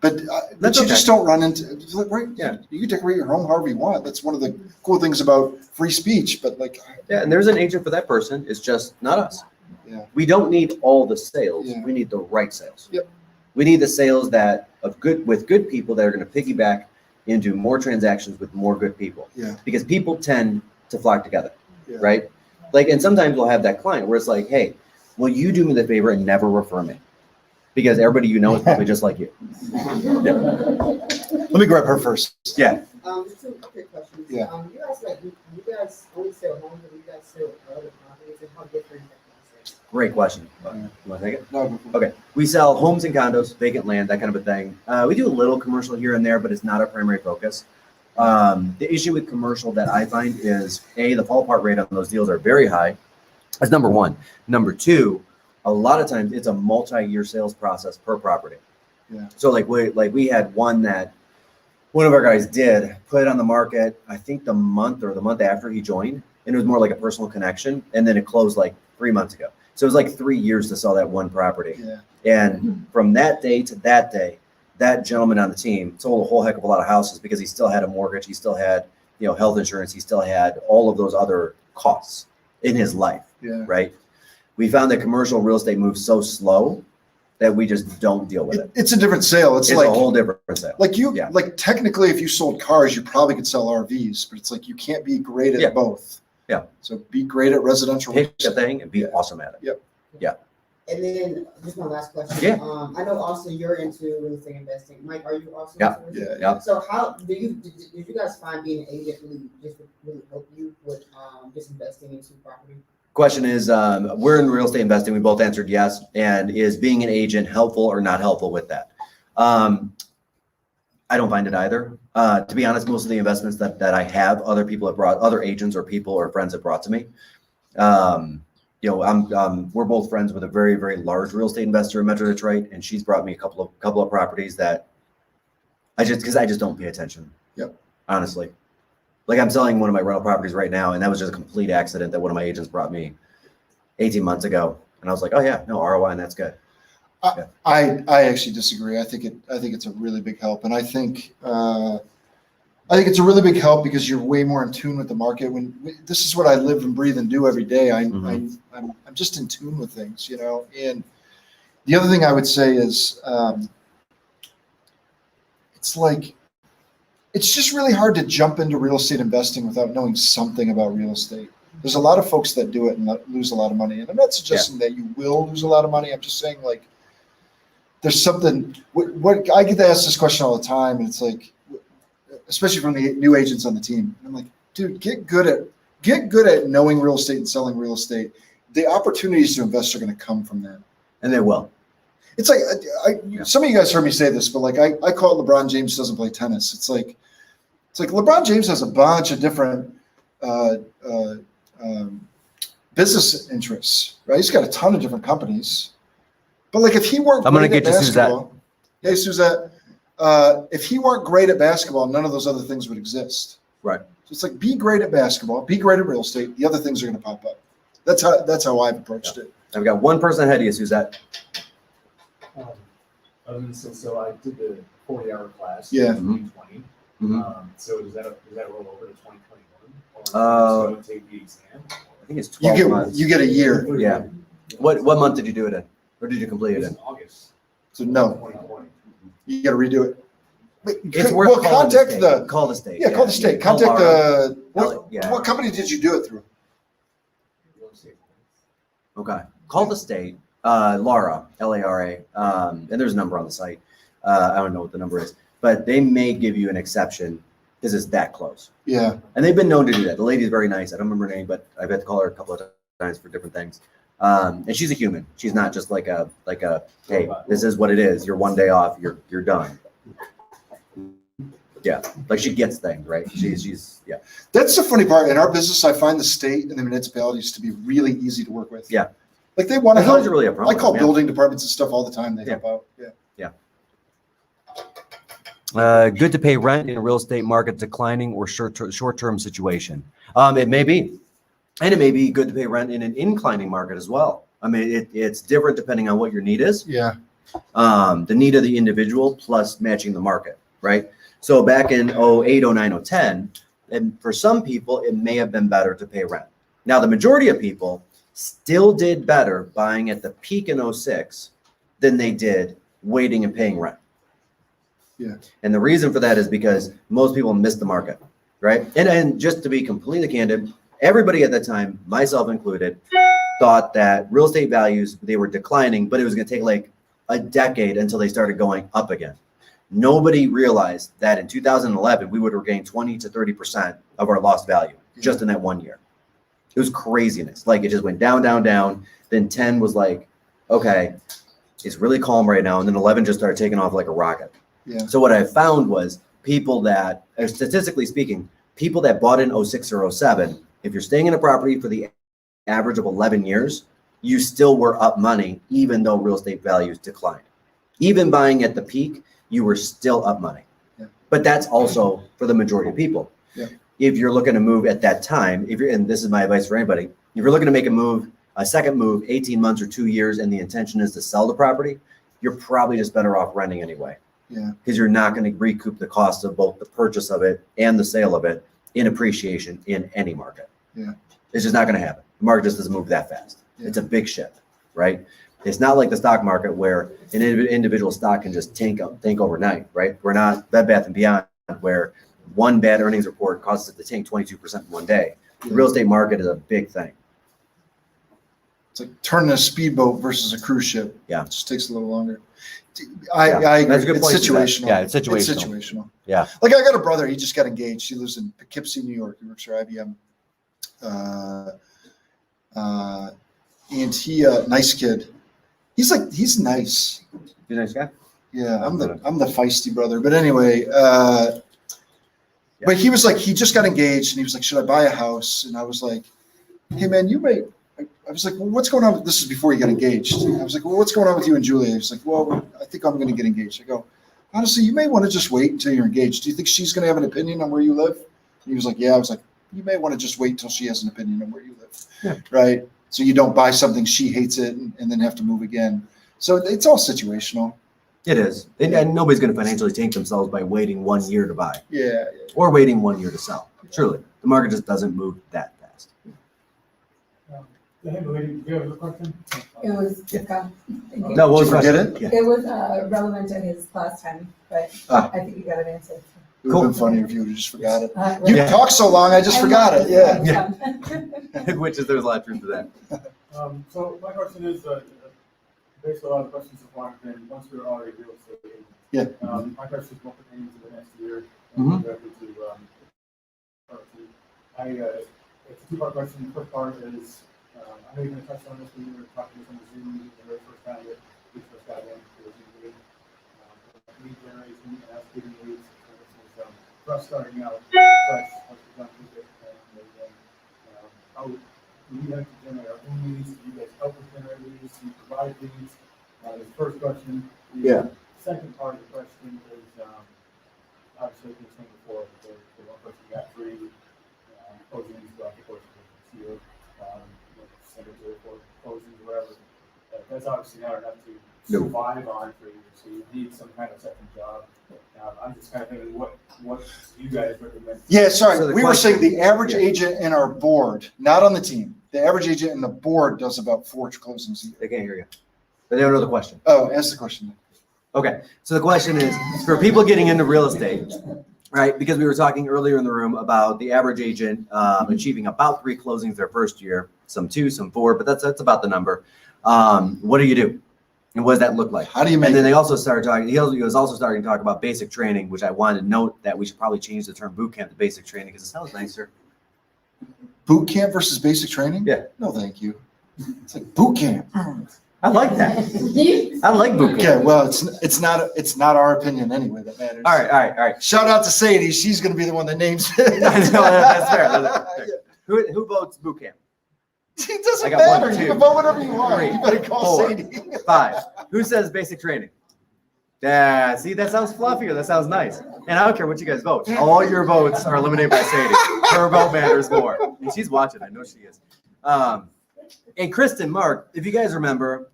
but That's you okay. just don't run into, it's like, right? Yeah. You can decorate your home however you want. That's one of the cool things about free speech. But like, Yeah, and there's an agent for that person. It's just not us. Yeah. We don't need all the sales. Yeah. We need the right sales. Yep. We need the sales with good people that are going to piggyback into more transactions with more good people. Yeah. Because people tend to flock together, Yeah. right? Like, and sometimes we'll have that client where it's like, hey, will you do me the favor and never refer me? Because everybody you know is probably just like you. Yeah. Let me grab her first. Yeah. Two quick questions. Yeah. You guys you guys only sell homes, or you guys sell other properties, and how different is that process? Great question. You want to take it? No, Okay. We sell homes and condos, vacant land, that kind of a thing. We do a little commercial here and there, but it's not our primary focus. The issue with commercial that I find is the fall apart rate on those deals are very high. That's number one. Number two, a lot of times it's a multi-year sales process per property. Yeah. So we had one that one of our guys did put it on the market, I think the month after he joined, and it was more like a personal connection. And then it closed like 3 months ago. So it was like 3 years to sell that one property. Yeah. And from that day to that day, that gentleman on the team sold a whole heck of a lot of houses because he still had a mortgage. He still had, health insurance. He still had all of those other costs in his life. Yeah. Right. We found that commercial real estate moves so slow that we just don't deal with it. It's a different sale. It's It's like a whole different sale. Yeah. Like technically, if you sold cars, you probably could sell RVs, but it's like you can't be great at Yeah. both. Yeah. So be great at residential. Pick a thing and be awesome at it. Yep. And then just my last question. Yeah. I know Austin, you're into real estate investing. Mike, are you also Yeah. into real estate? Yeah. So how did you guys find being an agent really help you with just investing into property? Question is, we're in real estate investing. We both answered yes. And is being an agent helpful or not helpful with that? I don't find it either. To be honest, most of the investments that I have, other agents or people or friends have brought to me. We're both friends with a very, very large real estate investor in Metro Detroit, and she's brought me a couple of properties that I just don't pay attention. Yep. Honestly. Like I'm selling one of my rental properties right now, and that was just a complete accident that one of my agents brought me 18 months ago. And I was like, oh yeah, no ROI, and that's good. I actually disagree. I think it's a really big help, and I think it's a really big help because you're way more in tune with the market. This is what I live and breathe and do every day. I'm just in tune with things, And the other thing I would say is, it's just really hard to jump into real estate investing without knowing something about real estate. There's a lot of folks that do it and lose a lot of money, and I'm not suggesting that you will lose a lot of money. I'm just saying there's something. What I get to ask this question all the time, and it's like, especially from the new agents on the team. And I'm like, dude, get good at knowing real estate and selling real estate. The opportunities to invest are going to come from that. And they will. It's like, some of you guys heard me say this, but I call it LeBron James doesn't play tennis. It's like LeBron James has a bunch of different business interests, right? He's got a ton of different companies. But if he weren't I'm going to great get at to Suzette. basketball, hey, Suzette, if he weren't great at basketball, none of those other things would exist. Right. So it's be great at basketball, be great at real estate. The other things are going to pop up. That's how I've approached it. I've got one person ahead of you, Suzette. So I did the 40-hour class Yeah. in 2020. Mhm. So does that roll over to 2021? Or just go take the exam? I think it's 12 months. You get a year. Yeah. What month did you do it in? Or did you complete it It's in? in August So no, 2020. you got to redo it. It's worth calling contact the the state. Call the state. call the state. Call Contact Laura. the Yeah. what company did you do it through? Real estate. Okay. Call the state, Laura, Lara, and there's a number on the site. I don't know what the number is, but they may give you an exception because it's that close. Yeah, And they've been known to do that. The lady's very nice. I don't remember her name, but I've had to call her a couple of times for different things. And she's a human. She's not just like a, hey, this is what it is. You're one day off. You're done. Yeah. She gets things, right? She's yeah. that's the funny part. In our business, I find the state and the municipalities to be really easy to work with. Yeah. They want to As long as help. you're really upfront I call with them, building departments and stuff all the time. They Yeah. help out. Yeah. Good to pay rent in a real estate market declining or short-term situation. It may be. And it may be good to pay rent in an inclining market as well. I mean, it's different depending on what your need is. Yeah. The need of the individual plus matching the market, right? So back in 08, 09, 010, and for some people, it may have been better to pay rent. Now, the majority of people still did better buying at the peak in 06 than they did waiting and paying rent. Yeah. And the reason for that is because most people missed the market, right? And just to be completely candid, everybody at that time, myself included, thought that real estate values, they were declining, but it was going to take like a decade until they started going up again. Nobody realized that in 2011, we would have gained 20 to 30% of our lost value just in that 1 year. It was craziness. Like, it just went down, down, down. Then 10 was like, okay, it's really calm right now. And then 11 just started taking off like a rocket. Yeah. So what I found was people that, statistically speaking, people that bought in 06 or 07, if you're staying in a property for the average of 11 years, you still were up money, even though real estate values declined. Even buying at the peak, you were still up money. Yeah. But that's also for the majority of people. Yeah. If you're looking to move at that time, and this is my advice for anybody, if you're looking to make a second move, 18 months or 2 years, and the intention is to sell the property, you're probably just better off renting anyway. Yeah. Because you're not going to recoup the cost of both the purchase of it and the sale of it in appreciation in any market. Yeah. It's just not going to happen. The market just doesn't move that fast. Yeah. It's a big shift, right? It's not like the stock market where an individual stock can just tank overnight, right? We're not Bed Bath & Beyond where one bad earnings report causes it to tank 22% in one day. The real estate market is a big thing. It's like turning a speedboat versus a cruise ship. Yeah. It just takes a little longer. Yeah, I agree. that's a good It's point to that. situational. Yeah, it's situational. It's situational. Yeah. Like, I got a brother. He just got engaged. He lives in Poughkeepsie, New York. He works for IBM. And he, nice kid. He's nice. You nice guy? Yeah, I'm the feisty brother. But anyway, but he was like, he just got engaged and he was like, should I buy a house? And I was like, hey man, I was like, well, what's going on with, this is before he got engaged. I was like, well, what's going on with you and Julia? He was like, well, I think I'm going to get engaged. I go, honestly, you may want to just wait until you're engaged. Do you think she's going to have an opinion on where you live? And he was like, yeah. I was like, you may want to just wait until she has an opinion on where you live. Yeah. Right. So you don't buy something, she hates it, and then have to move again. So it's all situational. It is. And nobody's going to financially tank themselves by waiting 1 year to buy Yeah. or waiting 1 year to sell. Truly. The market just doesn't move that fast. Hey, lady, do you have a question? It was, No, what was Did you forget the it? Yeah. it was relevant to his last time, but Ah. I think you got an answer. It would have been funnier if you would have just forgot it. Right. You Yeah. talked so long, I just forgot it. Yeah. Yeah. Which is, there's a lot of truth to that. So my question is, basically a lot of questions have wanted been, once we're already real estate agents. Yeah. My question is more pertaining to the next year. Mhm. Directly to, it's a two-part question. The first part is, I know you're gonna touch on this when you were talking to some of Zoom, the very first time that we first got in for the Zoom meeting. Lead generation and us giving leads. So this is, for us starting out fresh, once we've gone through this and everything. How do we have to generate our own leads? Do you guys help us generate leads? Do you provide leads? The first question. The Yeah. Second part of the question is, obviously, we explained before, the one person got free closings throughout the course of the year, cemetery for closings, whatever. That's obviously not enough to No. survive on for you, so you need some kind of second job. I'm just kind of thinking, what do you guys recommend? Yeah, So sorry. the We were question- saying the average yeah. agent in our board, not on the team. The average agent in the board does about 4 closings a year. They can't hear you. But they don't know the question. Oh, ask the question. Okay. So the question is for people getting into real estate, right? Because we were talking earlier in the room about the average agent achieving about 3 closings their first year, some 2, some 4, but that's about the number. What do you do? And what does that look like? How do you make And then it? they also started talking, he was also starting to talk about basic training, which I wanted to note that we should probably change the term boot camp to basic training because it sounds nicer. boot camp versus basic training? Yeah. No, thank you. It's like boot camp. I like that. I like boot Okay, camp. well, it's not our opinion anyway that matters. All right. Shout out to Sadie. She's going to be the one that names it. I know, that's fair. That's fair. Who votes boot camp? It doesn't I got 1, matter. 2, You can vote whatever you want. 3, You better call 4, Sadie. 5. Who says basic training? Yeah, see, that sounds fluffier. That sounds nice. And I don't care what you guys vote. All your votes are eliminated by Sadie. Her vote matters more. And she's watching. I know she is. And Kristen, Mark, if you guys remember,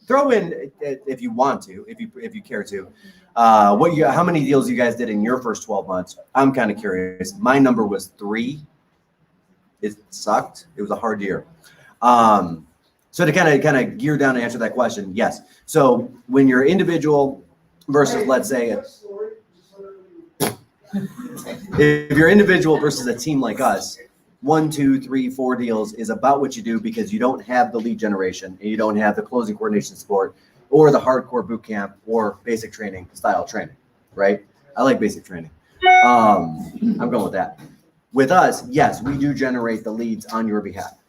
throw in if you want to, if you care to, how many deals you guys did in your first 12 months. I'm kind of curious. My number was 3. It sucked. It was a hard year. So to kind of gear down and answer that question, yes. So when you're individual versus, let's say, if you're individual versus a team like us, 1, 2, 3, 4 deals is about what you do because you don't have the lead generation and you don't have the closing coordination support or the hardcore boot camp or basic training style training, right? I like basic training. I'm going with that. With us, yes, we do generate the leads on your behalf,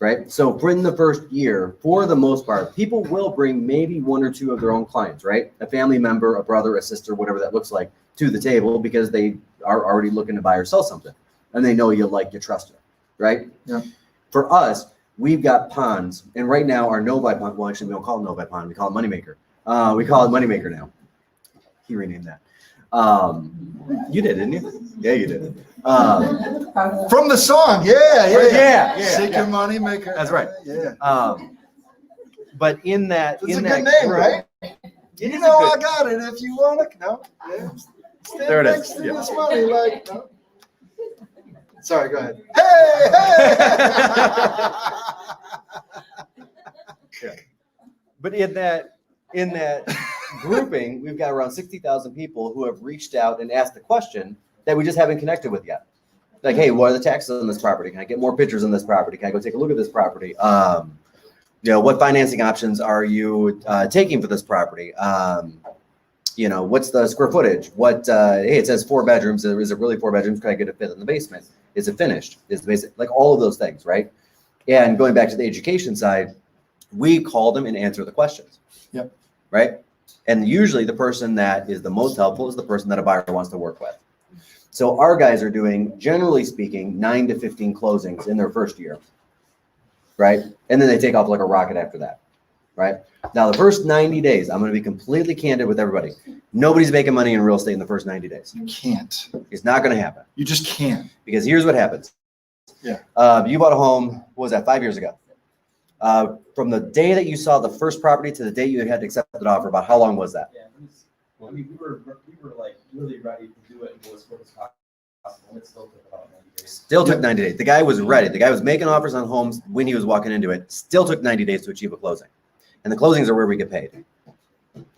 right? So for in the first year, for the most part, people will bring maybe one or two of their own clients, right? A family member, a brother, a sister, whatever that looks like, to the table because they are already looking to buy or sell something. And they know you like, you trust it, right? Yeah. For us, we've got ponds. And right now, our Novi Pond, well, actually, we don't call it Novi Pond. We call it Moneymaker. We call it Moneymaker now. He renamed that. You did, didn't you? Yeah, you did. From the song, Yeah. Sick your money maker. That's right. Yeah. But in that, It's a in good that name, group- right? It You is a know I good- got it if you want to. No. Yeah. Stand There it is. next to Yeah. this money, like. No. Sorry, go ahead. Hey. But in that grouping, we've got around 60,000 people who have reached out and asked the question that we just haven't connected with yet. Like, hey, what are the taxes on this property? Can I get more pictures on this property? Can I go take a look at this property? What financing options are you taking for this property? What's the square footage? Hey, it says 4 bedrooms. Is it really 4 bedrooms? Can I get a fifth in the basement? Is it finished? Is the basic, like all of those things, right? And going back to the education side, we call them and answer the questions. Yep. Right? And usually the person that is the most helpful is the person that a buyer wants to work with. So our guys are doing, generally speaking, 9 to 15 closings in their first year. Right? And then they take off like a rocket after that. Right? Now, the first 90 days, I'm going to be completely candid with everybody. Nobody's making money in real estate in the first 90 days. You can't. It's not going to happen. You just can't. Because here's what happens. Yeah. You bought a home, what was that, 5 years ago? From the day that you saw the first property to the day you had accepted the offer, about how long was that? Yeah, we were like really ready to do it and go as quick as possible, and it still took about 90 days. Still took 90 days. The guy was ready. The guy was making offers on homes when he was walking into it. Still took 90 days to achieve a closing. And the closings are where we get paid.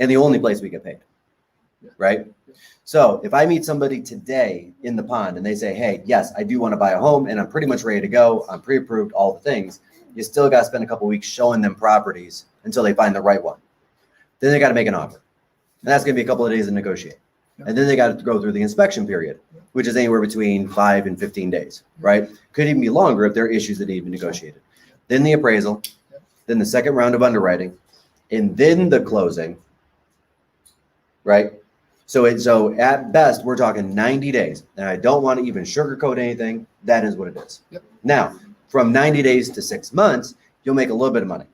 And the only place we get paid. Right? So if I meet somebody today in the pond and they say, hey, yes, I do want to buy a home and I'm pretty much ready to go. I'm pre-approved, all the things. You still got to spend a couple weeks showing them properties until they find the right one. Then they got to make an offer. And that's going to be a couple of days to negotiate. And then they got to go through the inspection period, which is anywhere between 5 and 15 days, right? Could even be longer if there are issues that need to be negotiated. Then the appraisal, then the second round of underwriting, and then the closing, right? So at best, we're talking 90 days. And I don't want to even sugarcoat anything. That is what it is. Yep. Now, from 90 days to 6 months, you'll make a little bit of money,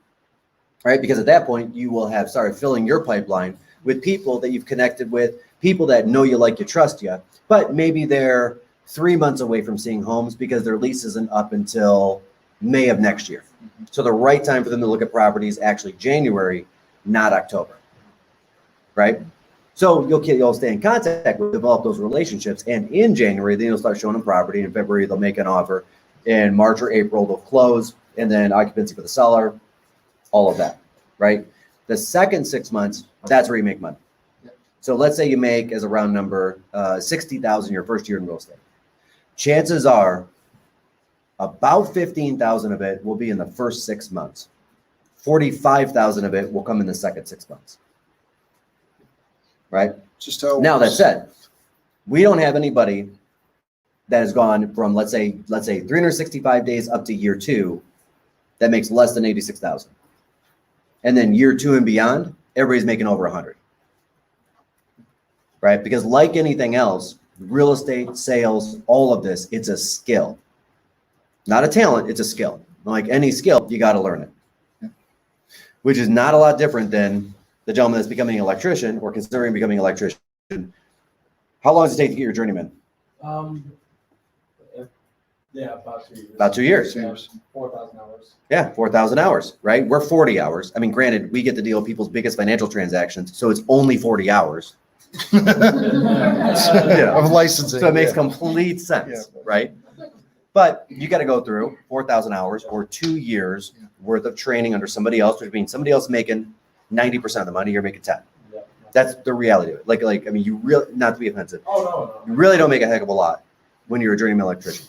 right? Because at that point, you will have started filling your pipeline with people that you've connected with, people that know you, like you, trust you, but maybe they're 3 months away from seeing homes because their lease isn't up until May of next year. So the right time for them to look at properties actually January, not October, right? So you'll stay in contact with, develop those relationships, and in January, then you'll start showing them property. In February, they'll make an offer. In March or April, they'll close, and then occupancy for the seller, all of that, right? The second 6 months, that's where you make money. So let's say you make, as a round number, $60,000 your first year in real estate. Chances are about 15,000 of it will be in the first 6 months. 45,000 of it will come in the second 6 months. Right? Just how. Now that said, we don't have anybody that has gone from let's say 365 days up to year 2 that makes less than 86,000. And then year 2 and beyond, everybody's making over 100. Right? Because like anything else, real estate, sales, all of this, it's a skill. Not a talent, it's a skill. Like any skill, you got to learn it. Which is not a lot different than the gentleman that's becoming an electrician or considering becoming an electrician. How long does it take to get your journeyman? Yeah, about 2 years. About 2 years. 2 years. 4,000 hours. Yeah, 4,000 hours, right? We're 40 hours. I mean, granted, we get to deal with people's biggest financial transactions, so it's only 40 hours. Of licensing. So it makes yeah. complete sense, Yeah. right? But you got to go through 4,000 hours or 2 years worth of training under somebody else, which means somebody else making 90% of the money, you're making 10. Yeah. That's the reality of it. Like, I mean, you really, not to be offensive, Oh, no. you really don't make a heck of a lot when you're a journeyman electrician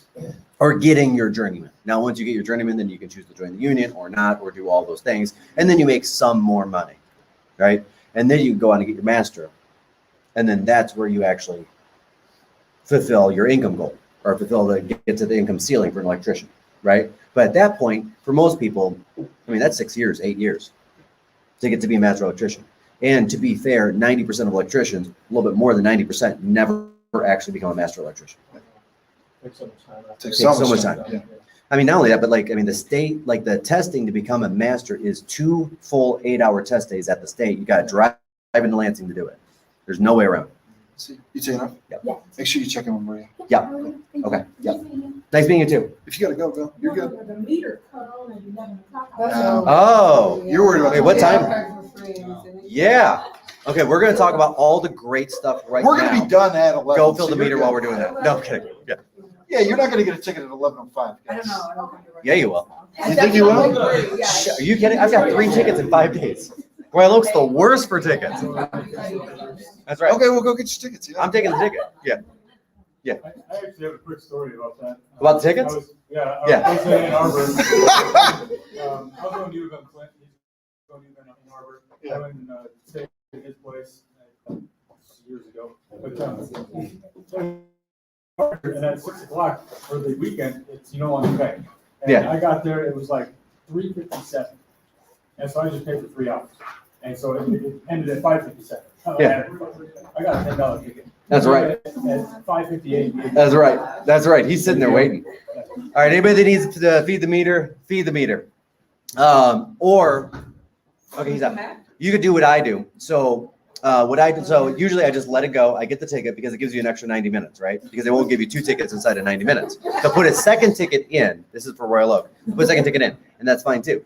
or getting your journeyman. Now, once you get your journeyman, then you can choose to join the union or not, or do all those things. And then you make some more money. right? And then you go on to get your master. And then that's where you actually fulfill your income goal or get to the income ceiling for an electrician, right? But at that point, for most people, I mean, that's 6 years, 8 years to get to be a master electrician. And to be fair, 90% of electricians, a little bit more than 90%, never actually become a master electrician. Takes so much time. Takes so much time. Yeah. I mean, not only that, but like, I mean, the state, like the testing to become a master is 2 full 8-hour test days at the state. You got to drive into Lansing to do it. There's no way around. See, you take enough? Yep. Yeah. Make sure you check in with Maria. Yeah. Okay. Yep. Nice meeting you too. If you gotta go, go. You're good. The meter cut on at 11 o'clock. No. Oh, You're worried about Wait, what time? time? Yeah. Okay, we're going to talk about all the great stuff right We're now. gonna be done at 11. Go fill so the you're meter good. while we're doing that. No, I'm kidding. Yeah. Yeah, you're not gonna get a ticket at 11:05. I don't know. I don't think you're right. Yeah, you will. You think you will? Are you kidding? I've got 3 tickets in 5 days. Royal Oak's the worst for tickets. That's right. Okay, we'll go get your tickets. Yeah. I'm taking the ticket. Yeah. I actually have a quick story about that. About the tickets? I was in Ann Arbor. I was going to UVM Clinton. He's going to UVM up in Arbor. Yeah. I went and stayed at his place years ago. But and at 6 o'clock for the weekend, it's on the bank. And Yeah. I got there, it was like 3:57. And so I just paid for 3 hours. And so it ended at 5:57. Yeah. I got a $10 ticket. That's right. At 5:58. That's right. That's right. He's sitting there waiting. All right. Anybody that needs to feed the meter, feed the meter. Okay, he's up. You could do what I do. So usually I just let it go. I get the ticket because it gives you an extra 90 minutes, right? Because they won't give you 2 tickets inside of 90 minutes. To put a second ticket in, this is for Royal Oak, put a second ticket in, and that's fine too.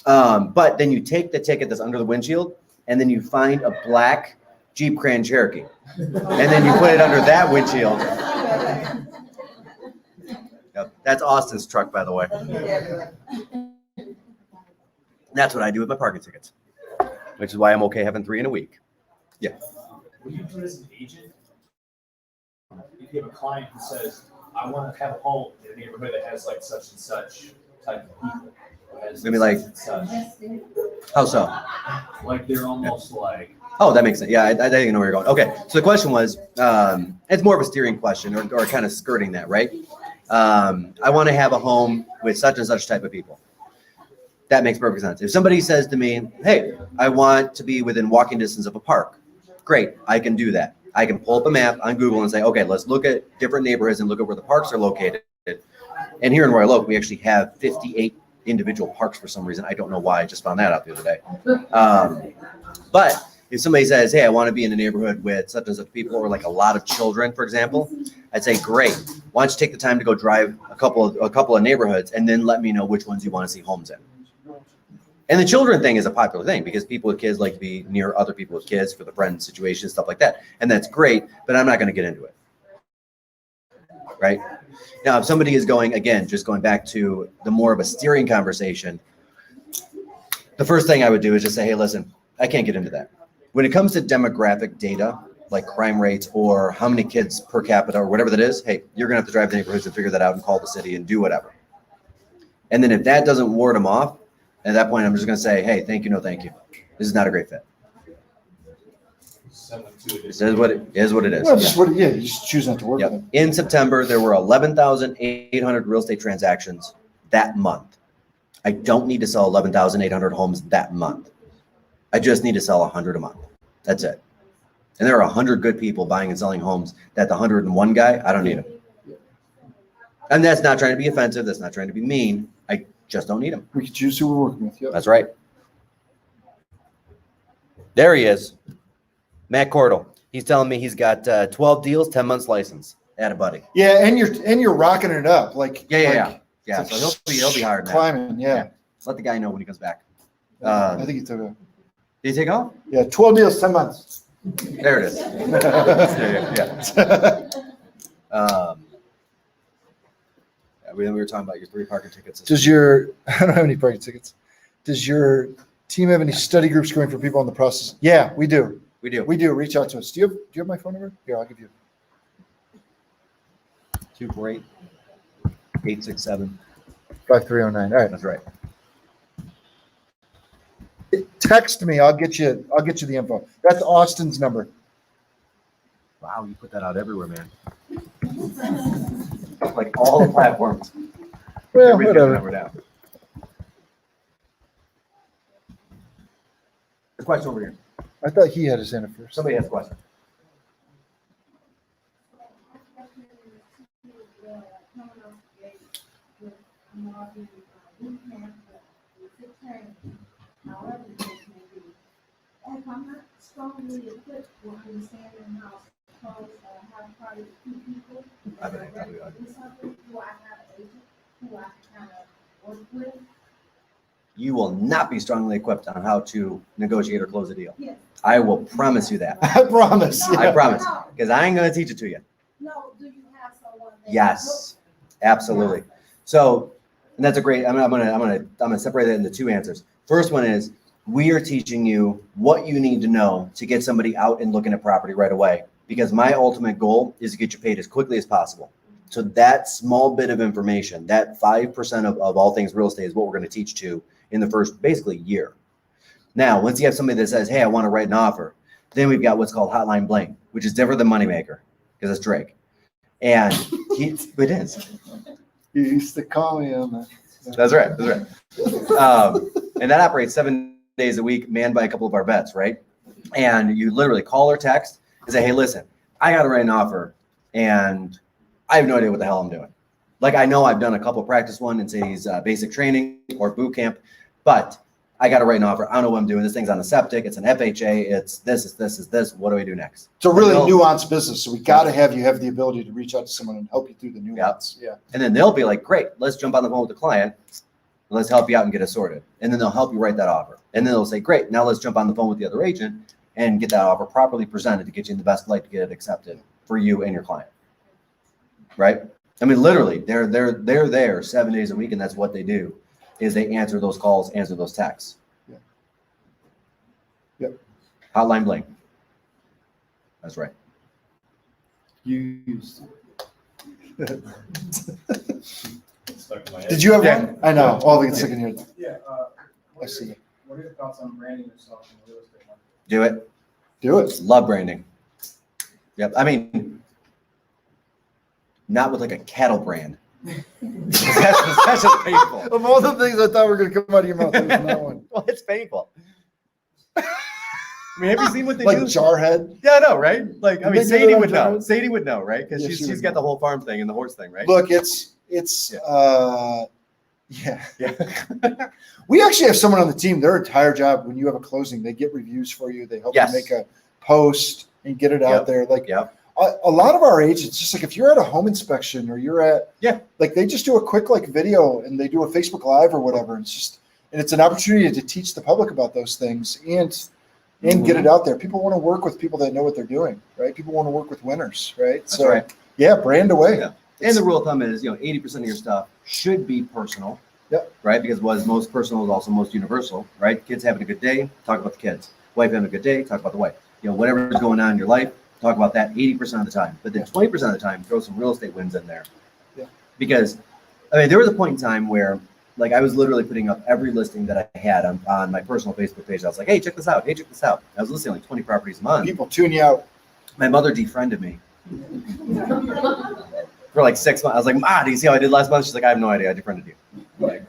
But then you take the ticket that's under the windshield, and then you find a black Jeep Grand Cherokee, and then you put it under that windshield. Yep, that's Austin's truck, by the way. That's what I do with my parking tickets, which is why I'm okay having 3 in a week. Yeah. When you do it as an agent, if you have a client who says, I want to have a home in a neighborhood that has like such and such type of people. Maybe like- such and such. How so? Like they're almost like, Oh, that makes sense. Yeah, I didn't know where you're going. Okay, so the question was, it's more of a steering question or kind of skirting that, right? I want to have a home with such and such type of people. That makes perfect sense. If somebody says to me, hey, I want to be within walking distance of a park, great, I can do that. I can pull up a map on Google and say, okay, let's look at different neighborhoods and look at where the parks are located. And here in Royal Oak, we actually have 58 individual parks for some reason. I don't know why. I just found that out the other day. But if somebody says, hey, I want to be in a neighborhood with such and such people or like a lot of children, for example, I'd say, great. Why don't you take the time to go drive a couple of neighborhoods and then let me know which ones you want to see homes in. And the children thing is a popular thing because people with kids like to be near other people with kids for the friend situation, stuff like that. And that's great, but I'm not going to get into it. Right? Now, if somebody is going, again, just going back to the more of a steering conversation, the first thing I would do is just say, hey, listen, I can't get into that. When it comes to demographic data, like crime rates or how many kids per capita or whatever that is, hey, you're going to have to drive the neighborhoods and figure that out and call the city and do whatever. And then if that doesn't ward them off, at that point, I'm just going to say, hey, thank you, no thank you. This is not a great fit. This is what it is. What it is. Well, you just choose not to work with Yep. them. In September, there were 11,800 real estate transactions that month. I don't need to sell 11,800 homes that month. I just need to sell 100 a month. That's it. And there are 100 good people buying and selling homes. That the 101 guy, I don't need him. And that's not trying to be offensive. That's not trying to be mean. I just don't need him. We can choose who we're working with. Yep. That's right. There he is. Matt Cordell. He's telling me he's got 12 deals, 10 months license. Atta buddy. Yeah, and you're rocking it up. Like Yeah. like So he'll be hired now. climbing. Yeah. Just let the guy know when he comes back. I think he took a. Did he take off? Yeah, 12 deals, 10 months. There it is. Yeah. We were talking about your 3 parking tickets. Does your I don't have any parking tickets. Does your team have any study groups going for people in the process? Yeah, we do. We do. We do. Reach out to us. Do you have my phone number? Here, I'll give you. 248 867. 5309. All right. That's right. text me. I'll get you the info. That's Austin's number. Wow, you put that out everywhere, man. Like all the platforms. Well, Everybody's got the whatever. number down. The question over here. I thought he had his hand up first. Somebody has a question. However, the case may be. If I'm not strongly equipped with understanding how to have probably two people. I bet I probably ought to. Do something, do I have an agent who I can kind of work with? You will not be strongly equipped on how to negotiate or close a deal. Yes. I will promise you that. I promise. No, I Yeah. promise, no, because I ain't gonna teach it to you. no, do you have someone? that- Yes, absolutely. So, and that's a great. I'm gonna separate that into two answers. First one is we are teaching you what you need to know to get somebody out and looking at property right away. Because my ultimate goal is to get you paid as quickly as possible. So that small bit of information, that 5% of all things real estate is what we're going to teach to in the first basically year. Now, once you have somebody that says, hey, I want to write an offer, then we've got what's called Hotline Bling, which is different than Moneymaker because it's Drake. And it is. You used to call me on that. That's right. That's right. And that operates 7 days a week, manned by a couple of our vets, right? And you literally call or text and say, hey, listen, I got to write an offer and I have no idea what the hell I'm doing. Like, I know I've done a couple practice one and say he's basic training or boot camp, but I got to write an offer. I don't know what I'm doing. This thing's on a septic. It's an FHA. It's this. What do I do next? It's a really They'll- nuanced business, so we got to have you have the ability to reach out to someone and help you through the nuance. Yeah. And then they'll be like, great, let's jump on the phone with the client. Let's help you out and get it sorted. And then they'll help you write that offer. And then they'll say, great, now let's jump on the phone with the other agent and get that offer properly presented to get you in the best light to get it accepted for you and your client. Right? I mean, literally, they're there 7 days a week, and that's what they do, is they answer those calls, answer those texts. Yeah. Yep. Hotline Bling. That's right. You used to. Stuck in my head. Did you have Yeah. one? I know. All the second here. Yeah, I see. what are your thoughts on branding yourself in the real estate market? Do it. Do it. Love branding. Yep. I mean, not with like a cattle brand. that's just painful. Of all the things I thought were going to come out of your mouth, there's not one. Well, it's painful. I mean, have you seen what they Like do? Jarhead. Yeah, I know, right? Like, I Did mean, they do Sadie that would on know. Jarhead? Sadie would know, right? Because Yeah, she she's would got know. the whole farm thing and the horse thing, right? Look, it's Yeah. yeah. Yeah. We actually have someone on the team. Their entire job, when you have a closing, they get reviews for you. They help Yes. you make a post and get it out Yep. there. Like Yep. a lot of our agents, just like if you're at a home inspection or you're at, Yeah. like they just do a quick like video and they do a Facebook Live or whatever. And it's an opportunity to teach the public about those things and get it out there. People want to work with people that know what they're doing, right? People want to work with winners, right? That's right. Yeah, brand away. Yeah. And the rule of thumb is, 80% of your stuff should be personal. Yep. Right? Because what is most personal is also most universal, right? Kids having a good day, talk about the kids. Wife having a good day, talk about the wife. Whatever's going on in your life, talk about that 80% of the time. But then 20% of the time, throw some real estate wins in there. Yeah. Because, I mean, there was a point in time where, like, I was literally putting up every listing that I had on my personal Facebook page. I was like, hey, check this out. Hey, check this out. I was listing like 20 properties a month. People tune you out. My mother defriended me for like 6 months. I was like, Ma, do you see how I did last month? She's like, I have no idea. I defriended you. I'm like,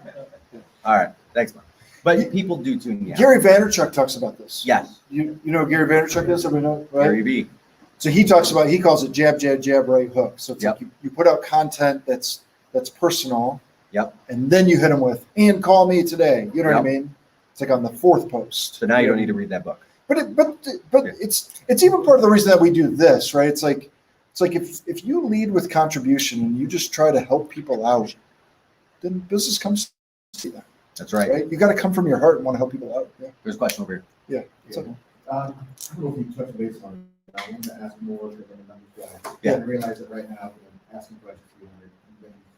all right, thanks, Mom. But people do tune you out. Gary Vaynerchuk talks about this. Yes, You know who Gary Vaynerchuk is? Everybody know, right? Gary V. So he talks about, he calls it jab, jab, jab, right hook. So it's Yep. like you put out content that's personal. Yep. And then you hit them with, and call me today. You know what I Yep. mean? It's like on the fourth post. So now you don't need to read that book. But Yeah. it's even part of the reason that we do this, right? It's like if you lead with contribution and you just try to help people out, then business comes to you, That's right. right? You got to come from your heart and want to help people out. Yeah. There's a question over here. Yeah. It's okay. I don't know if you touched base on it. I wanted to ask more because I'm a numbers guy. Yeah. I realize that right now, I'm asking questions,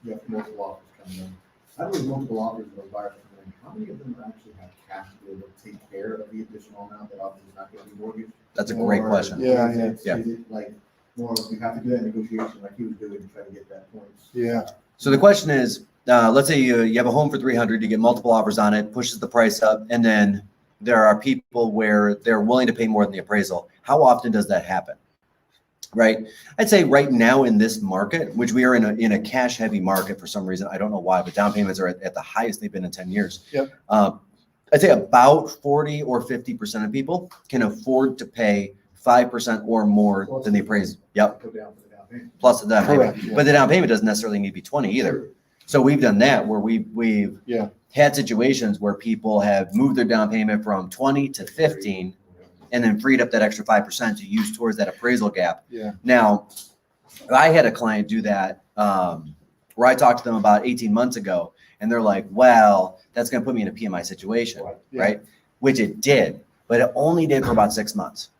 you have multiple offers coming in. How do those multiple offers of those buyers coming in, how many of them actually have cash to be able to take care of the additional amount that obviously is not going to be mortgaged? That's a great Or question. Yeah, is yeah. Is it like more, we have to do that negotiation like he was doing to try to get that point? Yeah. So the question is, let's say you have a home for 300, you get multiple offers on it, pushes the price up, and then There are people where they're willing to pay more than the appraisal. How often does that happen? Right? I'd say right now in this market, which we are in a cash heavy market for some reason, I don't know why, but down payments are at the highest they've been in 10 years. Yep. I'd say about 40 or 50% of people can afford to pay 5% or more than the appraisal. Yep. Go down for the down payment. Plus the down payment. Correct, yeah. But the down payment doesn't necessarily need to be 20 either. So we've done that where we've Yeah. had situations where people have moved their down payment from 20 to 15 and then freed up that extra 5% to use towards that appraisal gap. Yeah. Now, I had a client do that where I talked to them about 18 months ago, and they're like, well, that's going to put me in a PMI situation, Yeah. right? Which it did, but it only did for about 6 months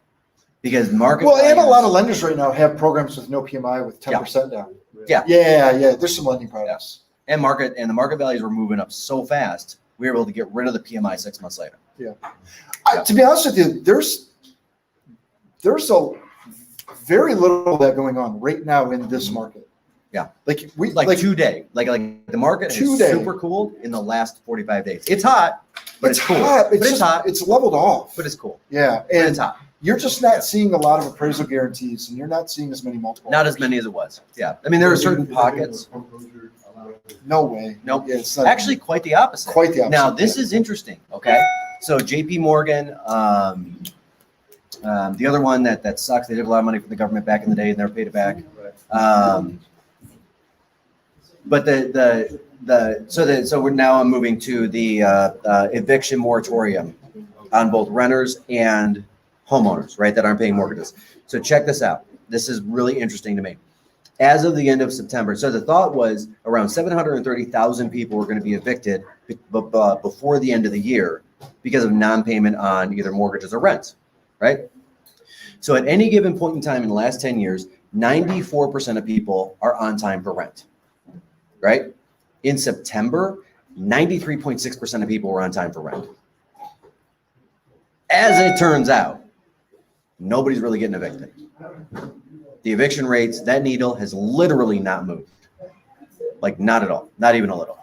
because market. Well, and a lot of values- lenders right now have programs with no PMI with 10% down. Yeah. Yeah. There's some lending products. and the market values were moving up so fast, we were able to get rid of the PMI 6 months later. To be honest with you, there's a very little of that going on right now in this market. Yeah. Like Like 2 day, like the market is 2 day. super cool in the last 45 days. It's hot, but it's cool. hot. But it's hot, It's leveled off. but it's cool. Yeah. But And it's hot. you're just not seeing a lot of appraisal guarantees, and you're not seeing as many multiple. Not as many as it was. Yeah. I mean, there are certain pockets. No way. Nope. Yeah, it's not Actually, quite the opposite. quite the opposite. Now, this is interesting. Okay. So JP Morgan, the other one that sucks, they took a lot of money from the government back in the day and never paid it back. But so we're now I'm moving to the eviction moratorium on both renters and homeowners, right, that aren't paying mortgages. So check this out. This is really interesting to me. As of the end of September, so the thought was around 730,000 people were going to be evicted before the end of the year because of non-payment on either mortgages or rents, right? So at any given point in time in the last 10 years, 94% of people are on time for rent, right? In September, 93.6% of people were on time for rent. As it turns out, nobody's really getting evicted. The eviction rates, that needle has literally not moved. Like not at all, not even a little.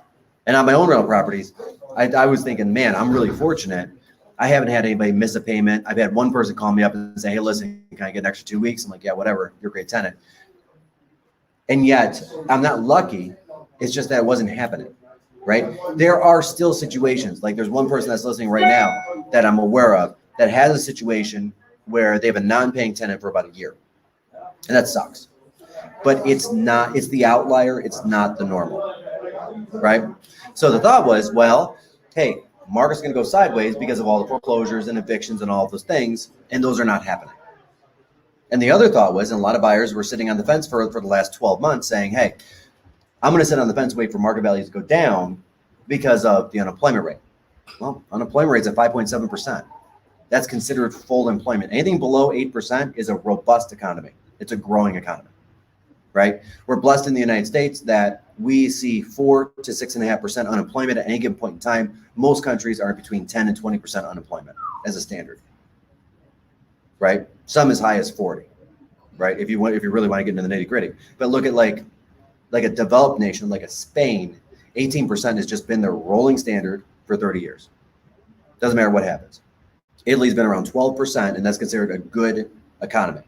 And on my own rental properties, I was thinking, man, I'm really fortunate. I haven't had anybody miss a payment. I've had one person call me up and say, hey, listen, can I get an extra 2 weeks? I'm like, yeah, whatever. You're a great tenant. And yet I'm not lucky. It's just that it wasn't happening, right? There are still situations. Like there's one person that's listening right now that I'm aware of that has a situation where they have a non-paying tenant for about a year. And that sucks. But it's the outlier. It's not the normal, right? So the thought was, well, hey, market's going to go sideways because of all the foreclosures and evictions and all of those things, and those are not happening. And the other thought was, and a lot of buyers were sitting on the fence for the last 12 months saying, hey, I'm going to sit on the fence, wait for market values to go down because of the unemployment rate. Well, unemployment rate's at 5.7%. That's considered full employment. Anything below 8% is a robust economy. It's a growing economy, right? We're blessed in the United States that we see 4 to 6.5% unemployment at any given point in time. Most countries are between 10 and 20% unemployment as a standard, right? Some as high as 40, right? If you really want to get into the nitty gritty. But look at like a developed nation like a Spain, 18% has just been their rolling standard for 30 years. Doesn't matter what happens. Italy's been around 12%, and that's considered a good economy,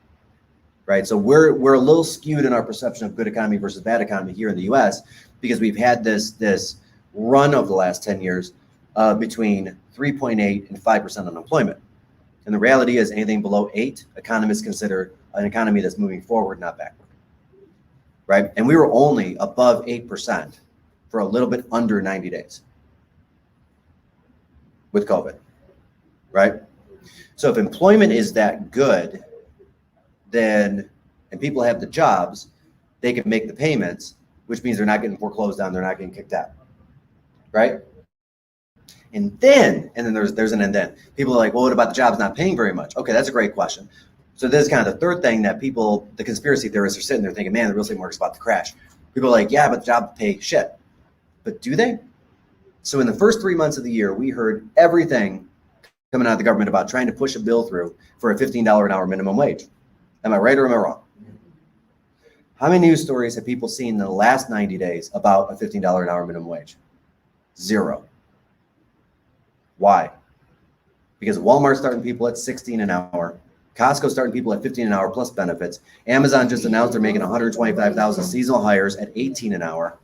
right? So we're a little skewed in our perception of good economy versus bad economy here in the U.S. because we've had this run of the last 10 years between 3.8 and 5% unemployment. And the reality is anything below 8, economists consider an economy that's moving forward, not backward, right? And we were only above 8% for a little bit under 90 days with COVID, right? So if employment is that good, then, and people have the jobs, they can make the payments, which means they're not getting foreclosed on, they're not getting kicked out, right? And then there's an and then. People are like, well, what about the jobs not paying very much? Okay, that's a great question. So this is kind of the third thing that people, the conspiracy theorists are sitting there thinking, man, the real estate market's about to crash. People are like, yeah, but the jobs pay shit. But do they? So in the first 3 months of the year, we heard everything coming out of the government about trying to push a bill through for a $15 an hour minimum wage. Am I right or am I wrong? How many news stories have people seen in the last 90 days about a $15 an hour minimum wage? 0. Why? because Walmart's starting people at 16 an hour. Costco's starting people at 15 an hour plus benefits. Amazon just announced they're making 125,000 seasonal hires at 18 an hour.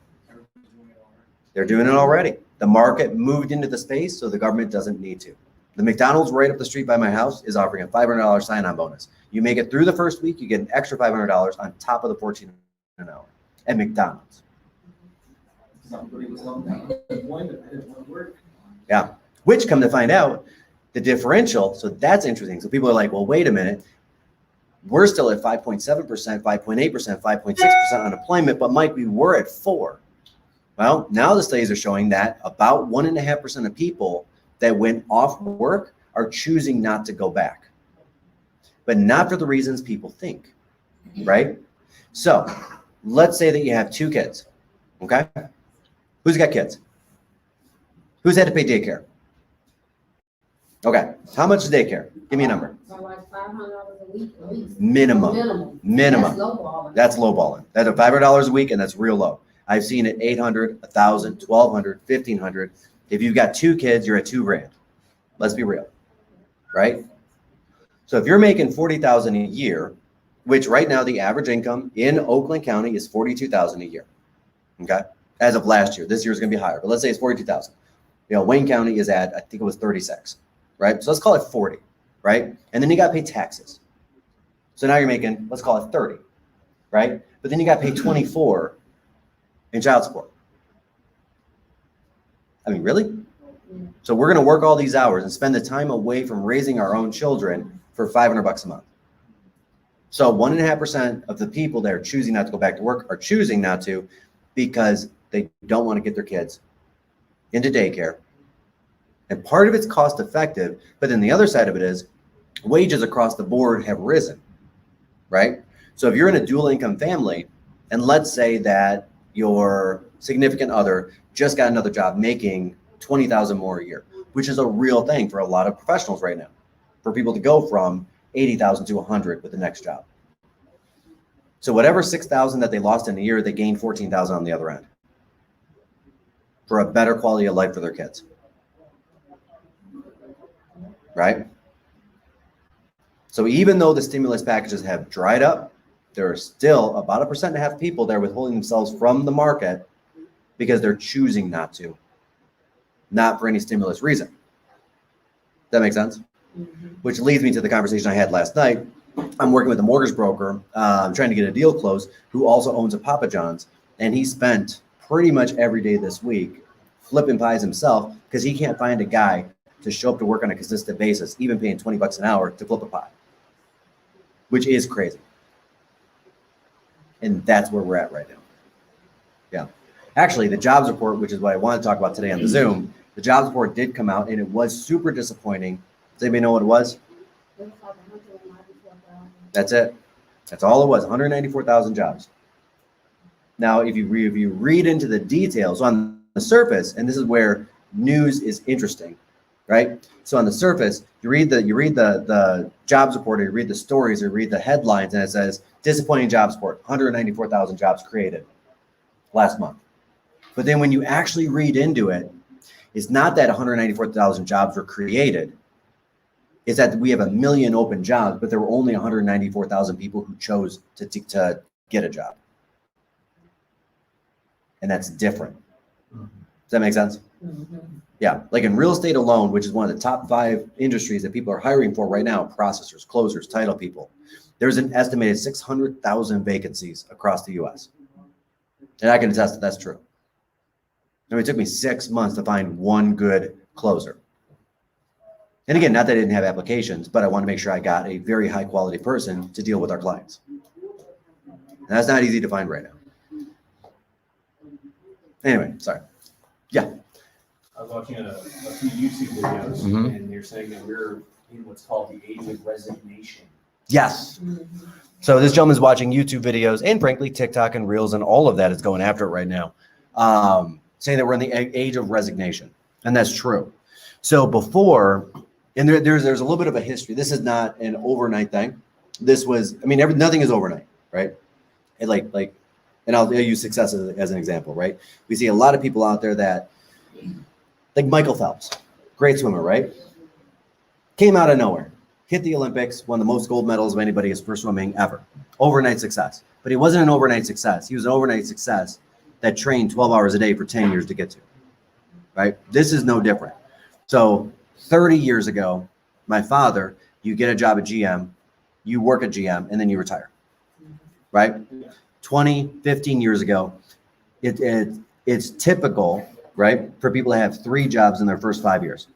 They're doing it already. The market moved into the space, so the government doesn't need to. The McDonald's right up the street by my house is offering a $500 sign-on bonus. You make it through the first week, you get an extra $500 on top of the 14 an hour at McDonald's. Somebody was telling me, employment, I didn't want to work. Yeah, which come to find out, the differential, so that's interesting. So people are like, well, wait a minute. We're still at 5.7%, 5.8%, 5.6% unemployment, but Mike, we were at 4. Well, now the studies are showing that about 1.5% of people that went off work are choosing not to go back, but not for the reasons people think, right? So let's say that you have 2 kids, okay? Who's got kids? Who's had to pay daycare? Okay, how much is daycare? Give me a number. So like $500 a week at least. Minimum. That's lowballing. That's lowballing. That's $500 a week, and that's real low. I've seen it 800, 1,000, 1,200, 1,500. If you've got 2 kids, you're at $2,000. Let's be real, right? So if you're making $40,000 a year, which right now the average income in Oakland County is $42,000 a year, okay? As of last year, this year is going to be higher, but let's say it's $42,000. Wayne County is at, I think it was 36, right? So let's call it 40, right? And then you got to pay taxes. So now you're making, let's call it 30, right? But then you got to pay 24 in child support. I mean, really? So we're going to work all these hours and spend the time away from raising our own children for $500 a month. So 1.5% of the people that are choosing not to go back to work are choosing not to because they don't want to get their kids into daycare. And part of it's cost effective, but then the other side of it is wages across the board have risen, right? So if you're in a dual income family, and let's say that your significant other just got another job making $20,000 more a year, which is a real thing for a lot of professionals right now, for people to go from 80,000 to 100 with the next job. So whatever 6,000 that they lost in a year, they gained 14,000 on the other end for a better quality of life for their kids, right? So even though the stimulus packages have dried up, there are still about 1.5% of people that are withholding themselves from the market because they're choosing not to, not for any stimulus reason. Does that make sense? Mm-hmm. Which leads me to the conversation I had last night. I'm working with a mortgage broker, trying to get a deal closed, who also owns a Papa John's, and he spent pretty much every day this week flipping pies himself because he can't find a guy to show up to work on a consistent basis, even paying $20 an hour to flip a pie, which is crazy. And that's where we're at right now. Yeah. Actually, the jobs report, which is what I want to talk about today on the Zoom, the jobs report did come out and it was super disappointing. Does anybody know what it was? That's it. That's all it was, 194,000 jobs. Now, if you read into the details on the surface, and this is where news is interesting, right? So on the surface, you read the jobs report, or you read the stories, or you read the headlines, and it says disappointing jobs report, 194,000 jobs created last month. But then when you actually read into it, it's not that 194,000 jobs were created. It's that we have 1 million open jobs, but there were only 194,000 people who chose to get a job. And that's different. Does that make sense? Mm-hmm. Yeah, like in real estate alone, which is one of the top 5 industries that people are hiring for right now, processors, closers, title people, there's an estimated 600,000 vacancies across the US. And I can attest that that's true. I mean, it took me 6 months to find one good closer. And again, not that I didn't have applications, but I want to make sure I got a very high quality person to deal with our clients. And that's not easy to find right now. Anyway, sorry. Yeah. I was watching a few YouTube videos, and you're saying that we're in what's called the age of resignation. Yes. So this gentleman's watching YouTube videos and frankly, TikTok and Reels and all of that is going after it right now, saying that we're in the age of resignation. And that's true. So before, and there's a little bit of a history. This is not an overnight thing. This was, I mean, nothing is overnight, right? And and I'll use success as an example, right? We see a lot of people out there that, like Michael Phelps, great swimmer, right? Came out of nowhere, hit the Olympics, won the most gold medals of anybody for swimming ever. Overnight success. But he wasn't an overnight success. He was an overnight success that trained 12 hours a day for 10 years to get to. Right? This is no different. So 30 years ago, my father, you get a job at GM, you work at GM, and then you retire. Right? 20, 15 years ago, it's typical, right, for people to have 3 jobs in their first 5 years.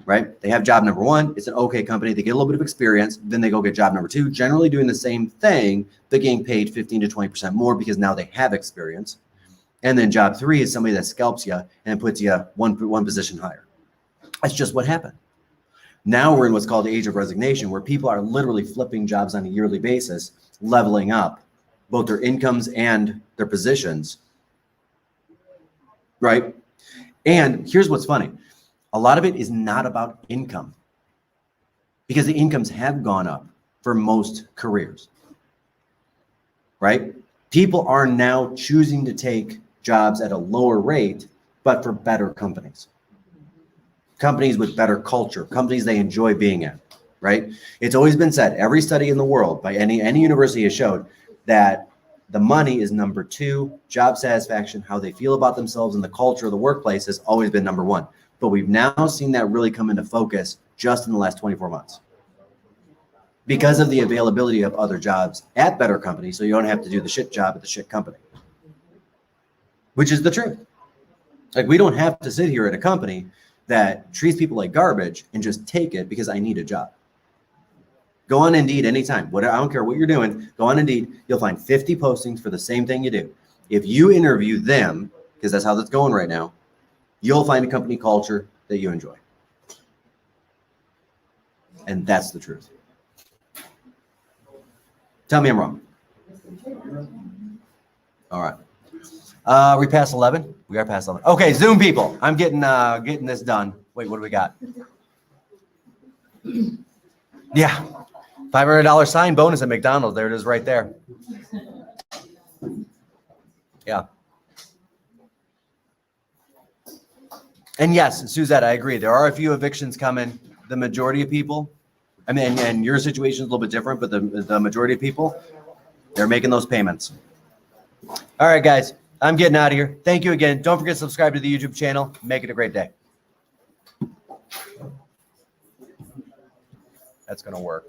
Right? They have job number 1. It's an okay company. They get a little bit of experience. Then they go get job number 2, generally doing the same thing, but getting paid 15 to 20% more because now they have experience. And then job 3 is somebody that scalps you and puts you one position higher. That's just what happened. Now we're in what's called the age of resignation, where people are literally flipping jobs on a yearly basis, leveling up both their incomes and their positions. Right? And here's what's funny. A lot of it is not about income, because the incomes have gone up for most careers, right? People are now choosing to take jobs at a lower rate, but for better companies, companies with better culture, companies they enjoy being at, right? It's always been said, every study in the world by any university has showed that the money is number 2, job satisfaction, how they feel about themselves, and the culture of the workplace has always been number 1. But we've now seen that really come into focus just in the last 24 months because of the availability of other jobs at better companies. So you don't have to do the shit job at the shit company, which is the truth. Like, we don't have to sit here at a company that treats people like garbage and just take it because I need a job. Go on Indeed anytime. I don't care what you're doing. Go on Indeed. You'll find 50 postings for the same thing you do. If you interview them, because that's how that's going right now, you'll find a company culture that you enjoy. And that's the truth. Tell me I'm wrong. All right. We passed 11? We are past 11. Okay, Zoom people. I'm getting this done. Wait, what do we got? Yeah. $500 sign bonus at McDonald's. There it is right there. Yeah. And yes, Suzette, I agree. There are a few evictions coming. The majority of people, I mean, and your situation is a little bit different, but the majority of people, they're making those payments. All right, guys, I'm getting out of here. Thank you again. Don't forget to subscribe to the YouTube channel. Make it a great day. That's going to work.